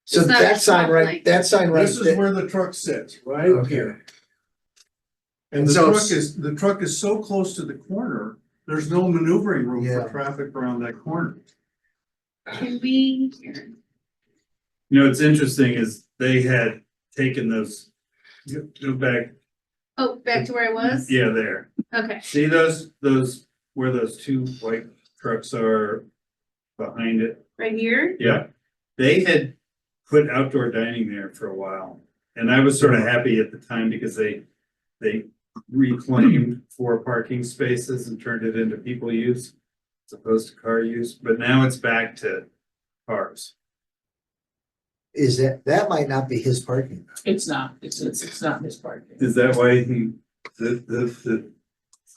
Speaker 12: So
Speaker 7: It's not
Speaker 12: that
Speaker 7: a
Speaker 12: sign
Speaker 7: stop
Speaker 12: right,
Speaker 7: light.
Speaker 12: that sign right
Speaker 9: This is
Speaker 12: there.
Speaker 9: where the truck sits, right
Speaker 12: Okay.
Speaker 9: here. And the
Speaker 12: So
Speaker 9: truck
Speaker 12: it's-
Speaker 9: is, the truck is so close to the corner, there's no maneuvering room
Speaker 12: Yeah.
Speaker 9: for traffic around that corner.
Speaker 7: Can we, here,
Speaker 2: you know, what's interesting is they had taken those, go back,
Speaker 7: oh, back to where I was?
Speaker 2: yeah, there.
Speaker 7: Okay,
Speaker 2: See those, where those two white trucks are behind it?
Speaker 7: right here?
Speaker 2: Yeah. They had put outdoor dining there for a while. And I was sort of happy at the time because they reclaimed 4 parking spaces and turned it into people use as opposed to car use, but now it's back to cars.
Speaker 12: Is that might not be his parking.
Speaker 3: It's not, it's not his parking.
Speaker 2: Is that why he, the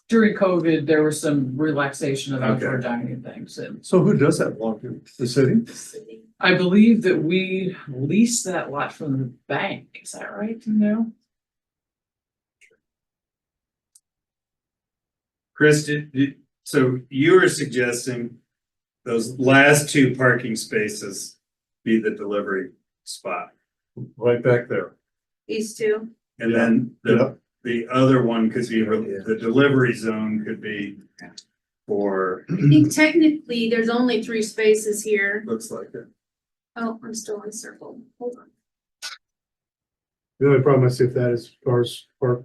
Speaker 3: During COVID, there was some relaxation of outdoor
Speaker 2: Okay.
Speaker 3: dining things, and
Speaker 9: So who does that belong to? The city?
Speaker 3: I believe that we leased that lot from the bank, is that right, do you know?
Speaker 2: Chris, so you were suggesting those last 2 parking spaces be the delivery spot?
Speaker 9: Right back there.
Speaker 7: These two?
Speaker 2: And then the other one could be,
Speaker 12: Yeah.
Speaker 2: the delivery zone could be for,
Speaker 7: I think technically there's only 3 spaces here.
Speaker 2: looks like it.
Speaker 7: Oh, I'm still encircled. Hold on.
Speaker 8: The only problem I see with that is cars park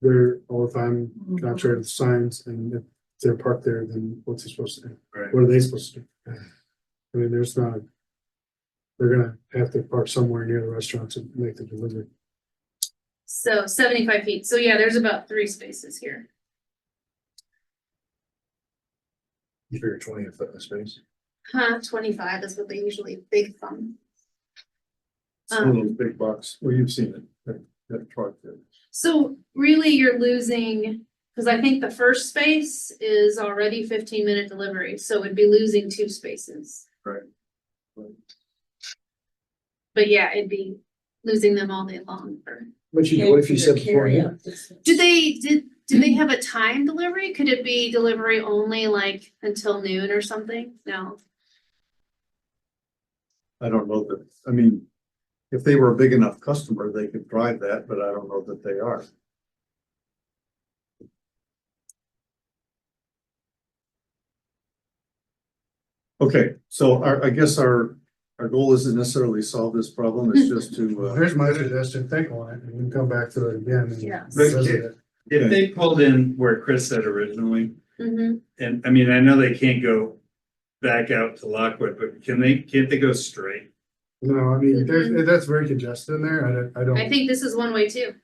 Speaker 8: there all the time, contrary to the signs, and if they're parked there, then what's he supposed to do?
Speaker 2: Right.
Speaker 8: What are they supposed to do? I mean, there's not, they're gonna have to park somewhere near the restaurant to make the delivery.
Speaker 7: So 75 feet. So yeah, there's about 3 spaces here.
Speaker 12: You figure 20 a foot in a space.
Speaker 7: Huh, 25 is what they usually big thumb.
Speaker 9: It's one of those big bucks. Well, you've seen it, that truck there.
Speaker 7: So really you're losing, because I think the first space is already 15-minute delivery, so it'd be losing 2 spaces.
Speaker 2: Right.
Speaker 7: But yeah, it'd be losing them all day long for.
Speaker 12: But what if you said before you?
Speaker 7: Do they have a time delivery? Could it be delivery only like until noon or something? No.
Speaker 9: I don't know that, I mean, if they were a big enough customer, they could drive that, but I don't know that they are. Okay, so I guess our goal isn't necessarily solve this problem, it's just to,
Speaker 8: Here's my suggestion, think on it, and we can come back to it again. and
Speaker 7: Yes.
Speaker 8: revisit it.
Speaker 2: If they pulled in where Chris said originally,
Speaker 7: Mm-hmm.
Speaker 2: and I mean, I know they can't go back out to Lockwood, but can't they go straight?
Speaker 8: No, I mean, that's very congested in there, I
Speaker 7: I
Speaker 8: don't.
Speaker 7: think this is one way too.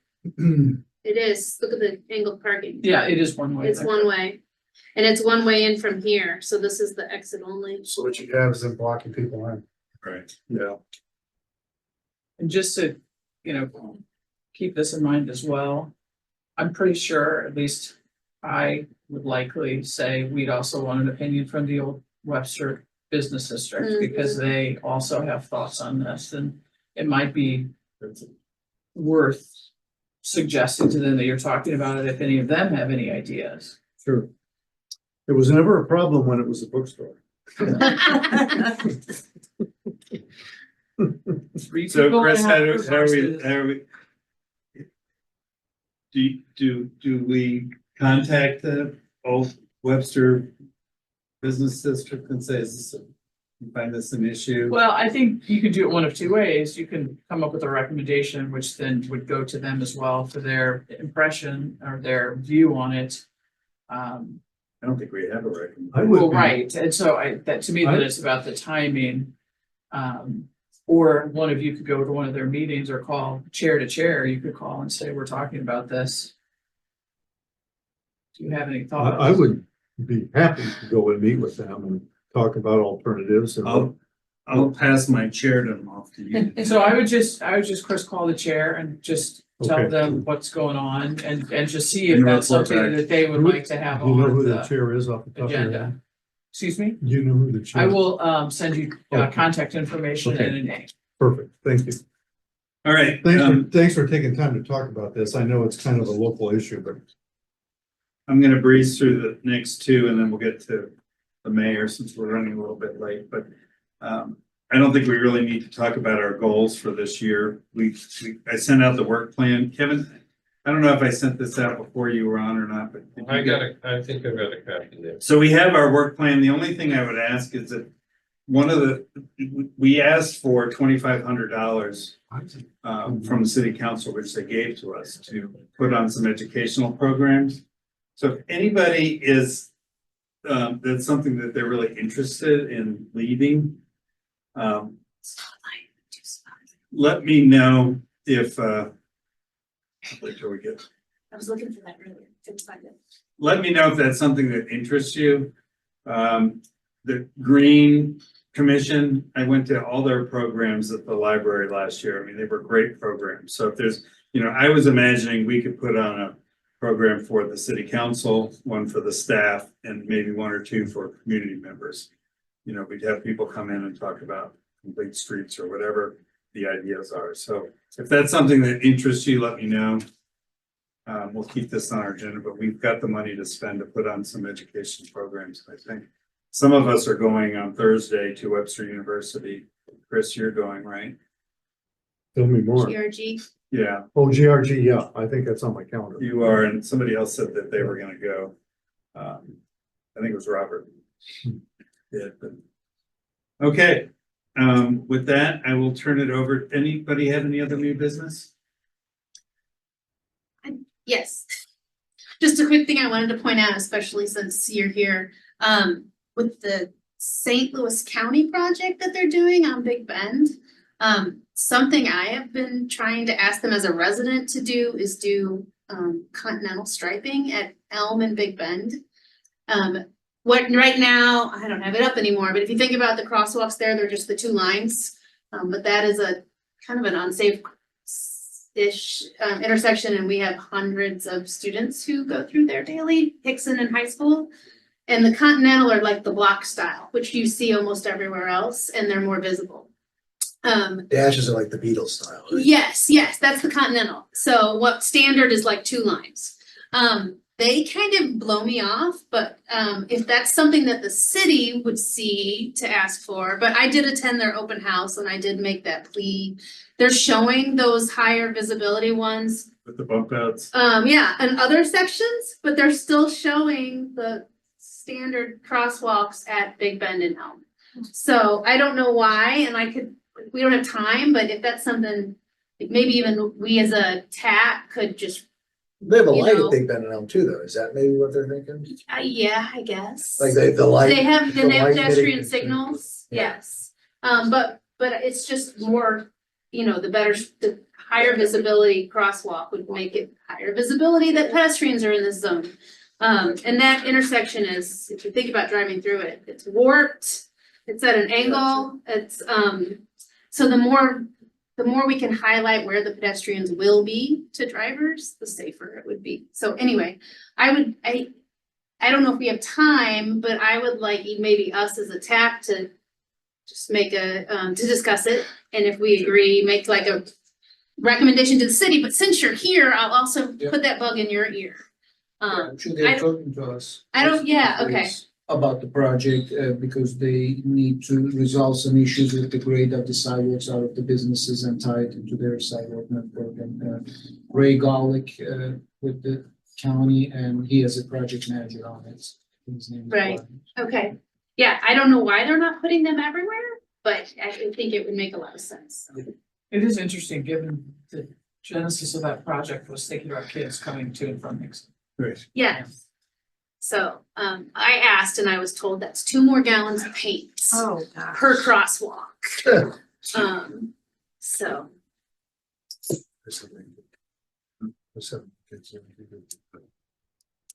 Speaker 7: It is. Look at the angled parking.
Speaker 3: Yeah, it is one way.
Speaker 7: It's one way. And it's one way in from here, so this is the exit only.
Speaker 8: So what you have is them blocking people in.
Speaker 2: Right.
Speaker 9: yeah.
Speaker 3: And just to, keep this in mind as well, I'm pretty sure, at least I would likely say we'd also want an opinion from the old Webster Business District, because they also have thoughts on this, and it might be worth suggesting to them that you're talking about it, if any of them have any ideas.
Speaker 9: Sure. It was never a problem when it was a bookstore.
Speaker 2: So Chris, how do we? Do we contact the old Webster Business District and say, you find this an issue?
Speaker 3: Well, I think you could do it one of 2 ways. You can come up with a recommendation, which then would go to them as well for their impression or their view on it.
Speaker 2: I don't think we have a recommendation.
Speaker 9: I would
Speaker 3: Well,
Speaker 9: be-
Speaker 3: right, and so that to me, then it's about the timing. Or one of you could go to one of their meetings or call chair to chair, you could call and say, we're talking about this. Do you have any thoughts?
Speaker 9: I would be happy to go and meet with them and talk about alternatives and.
Speaker 2: I'll pass my chair off to you.
Speaker 3: So I would just, Chris, call the chair and just tell
Speaker 9: Okay.
Speaker 3: them what's going on and just see if
Speaker 2: And
Speaker 3: that's
Speaker 2: report
Speaker 3: something
Speaker 2: back.
Speaker 3: that they would like to have
Speaker 9: Do you know
Speaker 3: on
Speaker 9: who the
Speaker 3: the
Speaker 9: chair is off the top of your
Speaker 3: agenda.
Speaker 9: head?
Speaker 3: Excuse me?
Speaker 9: You know who the chair?
Speaker 3: I will send you
Speaker 9: Okay.
Speaker 3: contact information
Speaker 9: Okay.
Speaker 3: and a name.
Speaker 9: Perfect, thank you.
Speaker 2: All right,
Speaker 9: Thanks for taking time to talk about this. I know it's kind of a local issue, but
Speaker 2: I'm gonna breeze through the next two and then we'll get to the mayor since we're running a little bit late, but I don't think we really need to talk about our goals for this year. I sent out the work plan. Kevin, I don't know if I sent this out before you were on or not, but. did you get-
Speaker 1: I think I got a copy there.
Speaker 2: So we have our work plan. The only thing I would ask is that we asked for $2,500 from the city council, which they gave to us to put on some educational programs. So if anybody is, that's something that they're really interested in leading, let me know if, wait till we get.
Speaker 5: I was looking for that earlier, couldn't find it.
Speaker 2: Let me know if that's something that interests you. The Green Commission, I went to all their programs at the library last year. I mean, they were great programs. So if there's, I was imagining we could put on a program for the city council, one for the staff, and maybe one or two for community members. We'd have people come in and talk about complete streets or whatever the ideas are. So if that's something that interests you, let me know. We'll keep this on our agenda, but we've got the money to spend to put on some education programs, I think. Some of us are going on Thursday to Webster University. Chris, you're going, right?
Speaker 9: tell me more.
Speaker 7: GRG.
Speaker 2: Yeah,
Speaker 9: Oh, GRG, yeah, I think that's on my calendar.
Speaker 2: you are, and somebody else said that they were gonna go. I think it was Robert. Yeah, but. Okay, with that, I will turn it over. Anybody have any other new business?
Speaker 7: Yes. Just a quick thing I wanted to point out, especially since you're here, with the St. Louis County project that they're doing on Big Bend. Something I have been trying to ask them as a resident to do is do continental striping at Elm and Big Bend. Right now, I don't have it up anymore, but if you think about the crosswalks there, they're just the two lines. But that is a kind of an unsafe ish intersection, and we have hundreds of students who go through there daily, Hickson and high school. And the Continental are like the block style, which you see almost everywhere else, and they're more visible.
Speaker 12: Dashes are like the Beatles style. Right?
Speaker 7: Yes, that's the Continental. So what standard is like two lines. They kind of blow me off, but if that's something that the city would see to ask for, but I did attend their open house and I did make that plea. They're showing those higher visibility ones.
Speaker 2: With the bump outs?
Speaker 7: Yeah, and other sections, but they're still showing the standard crosswalks at Big Bend and Elm. So I don't know why, and we don't have time, but if that's something, maybe even we as a TAC could just.
Speaker 12: They have a light at Big Bend and Elm too, though. Is that maybe what they're thinking?
Speaker 7: Yeah, I guess.
Speaker 12: Like the light.
Speaker 7: They have
Speaker 12: the light
Speaker 7: pedestrian
Speaker 12: hitting-
Speaker 7: signals,
Speaker 12: Yeah.
Speaker 7: yes. But it's just more, the higher visibility crosswalk would make it higher visibility that pedestrians are in this zone. And that intersection is, if you think about driving through it, it's warped, it's at an angle, it's, so the more we can highlight where the pedestrians will be to drivers, the safer it would be. So anyway, I don't know if we have time, but I would like maybe us as a TAC to just make to discuss it. And if we agree, make like a recommendation to the city, but since you're here, I'll also put that bug in your ear.
Speaker 4: I'm sure they're talking to us.
Speaker 7: Okay.
Speaker 4: About the project, because they need to resolve some issues with the grade of the sidewalks out of the businesses and tie it into their sidewalk network. And Ray Garlick, with the county, and he has a project manager on it. His name is
Speaker 7: Right.
Speaker 4: Brian.
Speaker 7: Okay, yeah, I don't know why they're not putting them everywhere, but I think it would make a lot of sense.
Speaker 3: It is interesting, given the genesis of that project was thinking about kids coming to and from Nixon.
Speaker 2: Great.
Speaker 7: Yeah. So, I asked and I was told that's 2 more gallons of paint per crosswalk. So,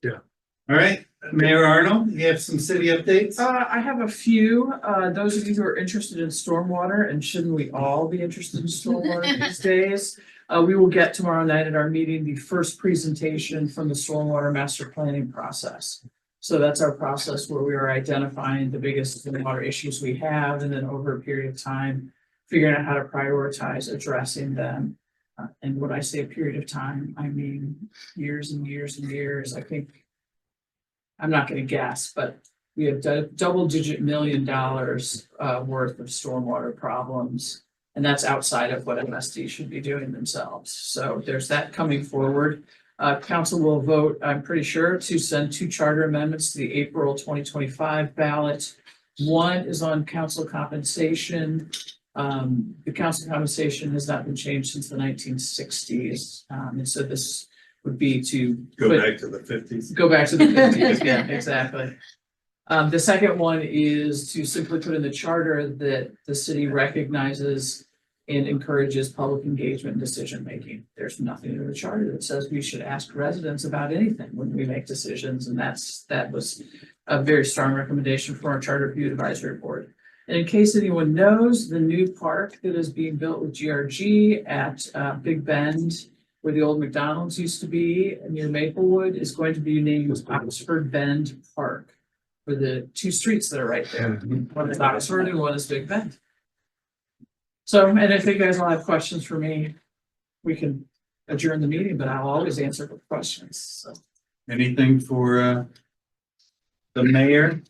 Speaker 9: Yeah.
Speaker 2: All right, Mayor Arnold, you have some city updates?
Speaker 3: I have a few, those of you who are interested in stormwater, and shouldn't we all be interested in stormwater these days? We will get tomorrow night at our meeting, the first presentation from the stormwater master planning process. So that's our process where we are identifying the biggest stormwater issues we have, and then over a period of time, figuring out how to prioritize addressing them. And when I say a period of time, I mean years and years and years. I think, I'm not gonna guess, but we have double-digit $1 million worth of stormwater problems. And that's outside of what MSD should be doing themselves. So there's that coming forward. Council will vote, I'm pretty sure, to send 2 charter amendments to the April 2025 ballot. One is on council compensation. The council compensation has not been changed since the 1960s. And so this would be to
Speaker 2: Go
Speaker 3: put-
Speaker 2: back to the 50s.
Speaker 3: Go back to the 50s, yeah, exactly. The second one is to simply put in the charter that the city recognizes and encourages public engagement and decision-making. There's nothing in the charter that says we should ask residents about anything when we make decisions, and that was a very strong recommendation from our Charter Review Advisory Board. And in case anyone knows, the new park that is being built with GRG at Big Bend, where the old McDonald's used to be near Maplewood, is going to be named Oxford Bend Park for the 2 streets that are right there. One is Oxford and one is Big Bend. So, and if you guys all have questions for me, we can adjourn the meeting, but I'll always answer questions, so.
Speaker 2: Anything for the mayor?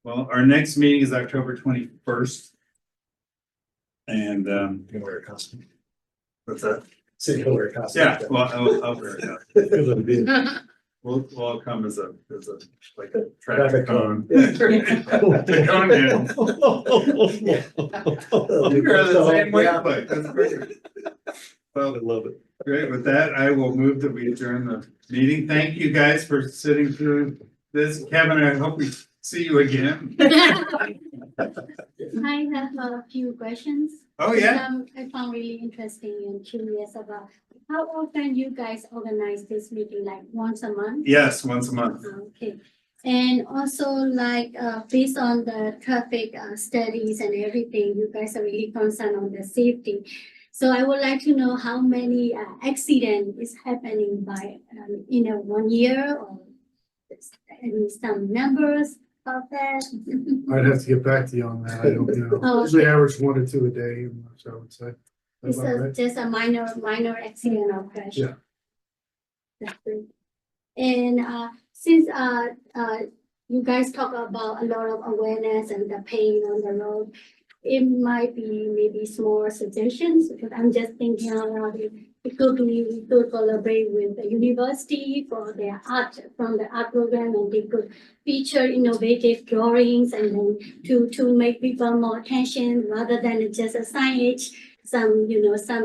Speaker 2: Well, our next meeting is October 21st. And
Speaker 8: You wear a costume.
Speaker 2: what's that?
Speaker 8: City will wear a costume.
Speaker 2: Yeah, well, I'll wear it out. We'll all come as a like a traffic cone. The cone man. You're the same way, but that's great. Well,
Speaker 9: I love it.
Speaker 2: great. With that, I will move that we adjourn the meeting. Thank you guys for sitting through this. Kevin, I hope we see you again.
Speaker 6: I have a few questions.
Speaker 2: Oh, yeah.
Speaker 6: I found really interesting and curious about how often you guys organize this meeting, like once a month?
Speaker 2: Yes, once a month.
Speaker 6: Okay, and also like, based on the traffic, studies and everything, you guys are really concerned on the safety. So I would like to know how many, accident is happening by, 1 year or some numbers of that?
Speaker 8: I'd have to get back to you on that. I don't know.
Speaker 6: Oh,
Speaker 8: Usually average 1 or 2 a day, so I would say.
Speaker 6: It's
Speaker 8: About right?
Speaker 6: just a minor accident or crash.
Speaker 8: Yeah.
Speaker 6: That's good. And since you guys talk about a lot of awareness and the pain on the road, it might be maybe small suggestions, because I'm just thinking out loud, we could collaborate with the university for their art, from the art program, and they could feature innovative drawings and then to make people more attention rather than just a signage, some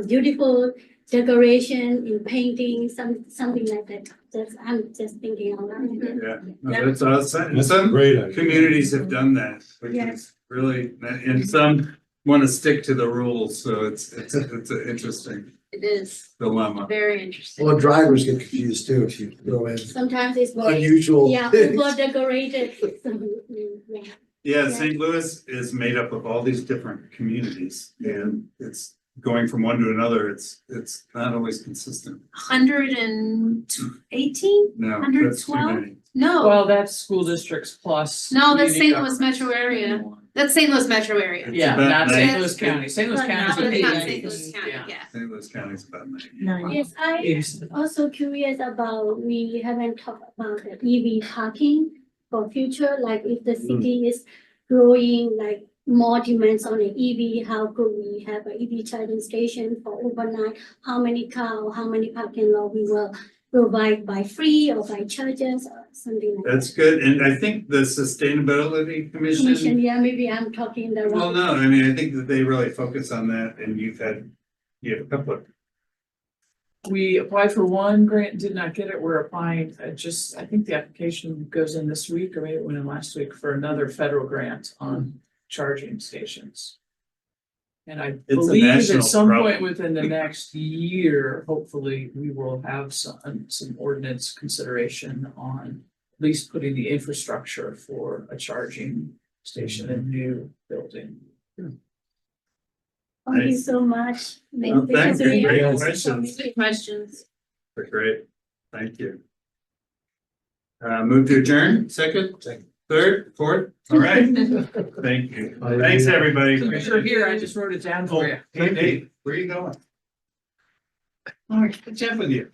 Speaker 6: beautiful decoration in painting, something like that. I'm just thinking out loud.
Speaker 2: Yeah, no, that's awesome. And
Speaker 9: That's a
Speaker 2: some
Speaker 9: great idea.
Speaker 2: communities have done that, which
Speaker 6: Yeah.
Speaker 2: is really, and some want to stick to the rules, so it's an interesting
Speaker 7: It is
Speaker 2: dilemma.
Speaker 7: very interesting.
Speaker 12: Well, drivers get confused too if you throw in
Speaker 6: Sometimes it's very,
Speaker 12: unusual.
Speaker 6: yeah,
Speaker 12: things.
Speaker 6: over decorated. Yeah.
Speaker 2: Yeah, St. Louis is made up of all these different communities, and it's going from one to another, it's not always consistent.
Speaker 7: 118?
Speaker 2: No, that's too
Speaker 7: 112?
Speaker 2: many.
Speaker 7: No,
Speaker 3: Well, that's school districts plus.
Speaker 7: no, that's
Speaker 3: community
Speaker 7: St. Louis
Speaker 3: government.
Speaker 7: metro area. That's St. Louis metro area.
Speaker 3: Yeah,
Speaker 2: It's about
Speaker 3: not St.
Speaker 2: 90.
Speaker 3: Louis County. St. Louis
Speaker 6: But
Speaker 3: County is
Speaker 6: not-
Speaker 7: But
Speaker 3: a
Speaker 7: it's not
Speaker 3: big-
Speaker 7: St. Louis County,
Speaker 3: yeah.
Speaker 7: yeah.
Speaker 2: St. Louis County's about 90.
Speaker 6: Yes, I also curious about, we haven't talked about the EV parking for future, like if the city is growing like more demands on the EV, how could we have an EV charging station for overnight? How many car or how many parking lot we will provide by free or by charges or something like that?
Speaker 2: That's good, and I think the Sustainability
Speaker 6: Commission,
Speaker 2: Commission,
Speaker 6: yeah, maybe I'm talking the
Speaker 2: well,
Speaker 6: wrong.
Speaker 2: no, I mean, I think that they really focus on that, and you have a couple of,
Speaker 3: We applied for one grant, did not get it. We're applying, I think the application goes in this week, or maybe it went in last week, for another federal grant on charging stations. And I
Speaker 2: It's a
Speaker 3: believe
Speaker 2: national
Speaker 3: at some point
Speaker 2: problem.
Speaker 3: within the next year, hopefully, we will have some ordinance consideration on at least putting the infrastructure for a charging station in a new building.
Speaker 6: Thank you so much.
Speaker 2: Well, thank you. Great
Speaker 6: Because we-
Speaker 2: questions.
Speaker 7: Good questions.
Speaker 2: Great, thank you. Move to adjourn, second? Third, fourth, all right, thank you. Thanks, everybody.
Speaker 3: Commissioner here, I just wrote it down for you.
Speaker 2: Hey, Dave, where are you going? All right, catch up with you.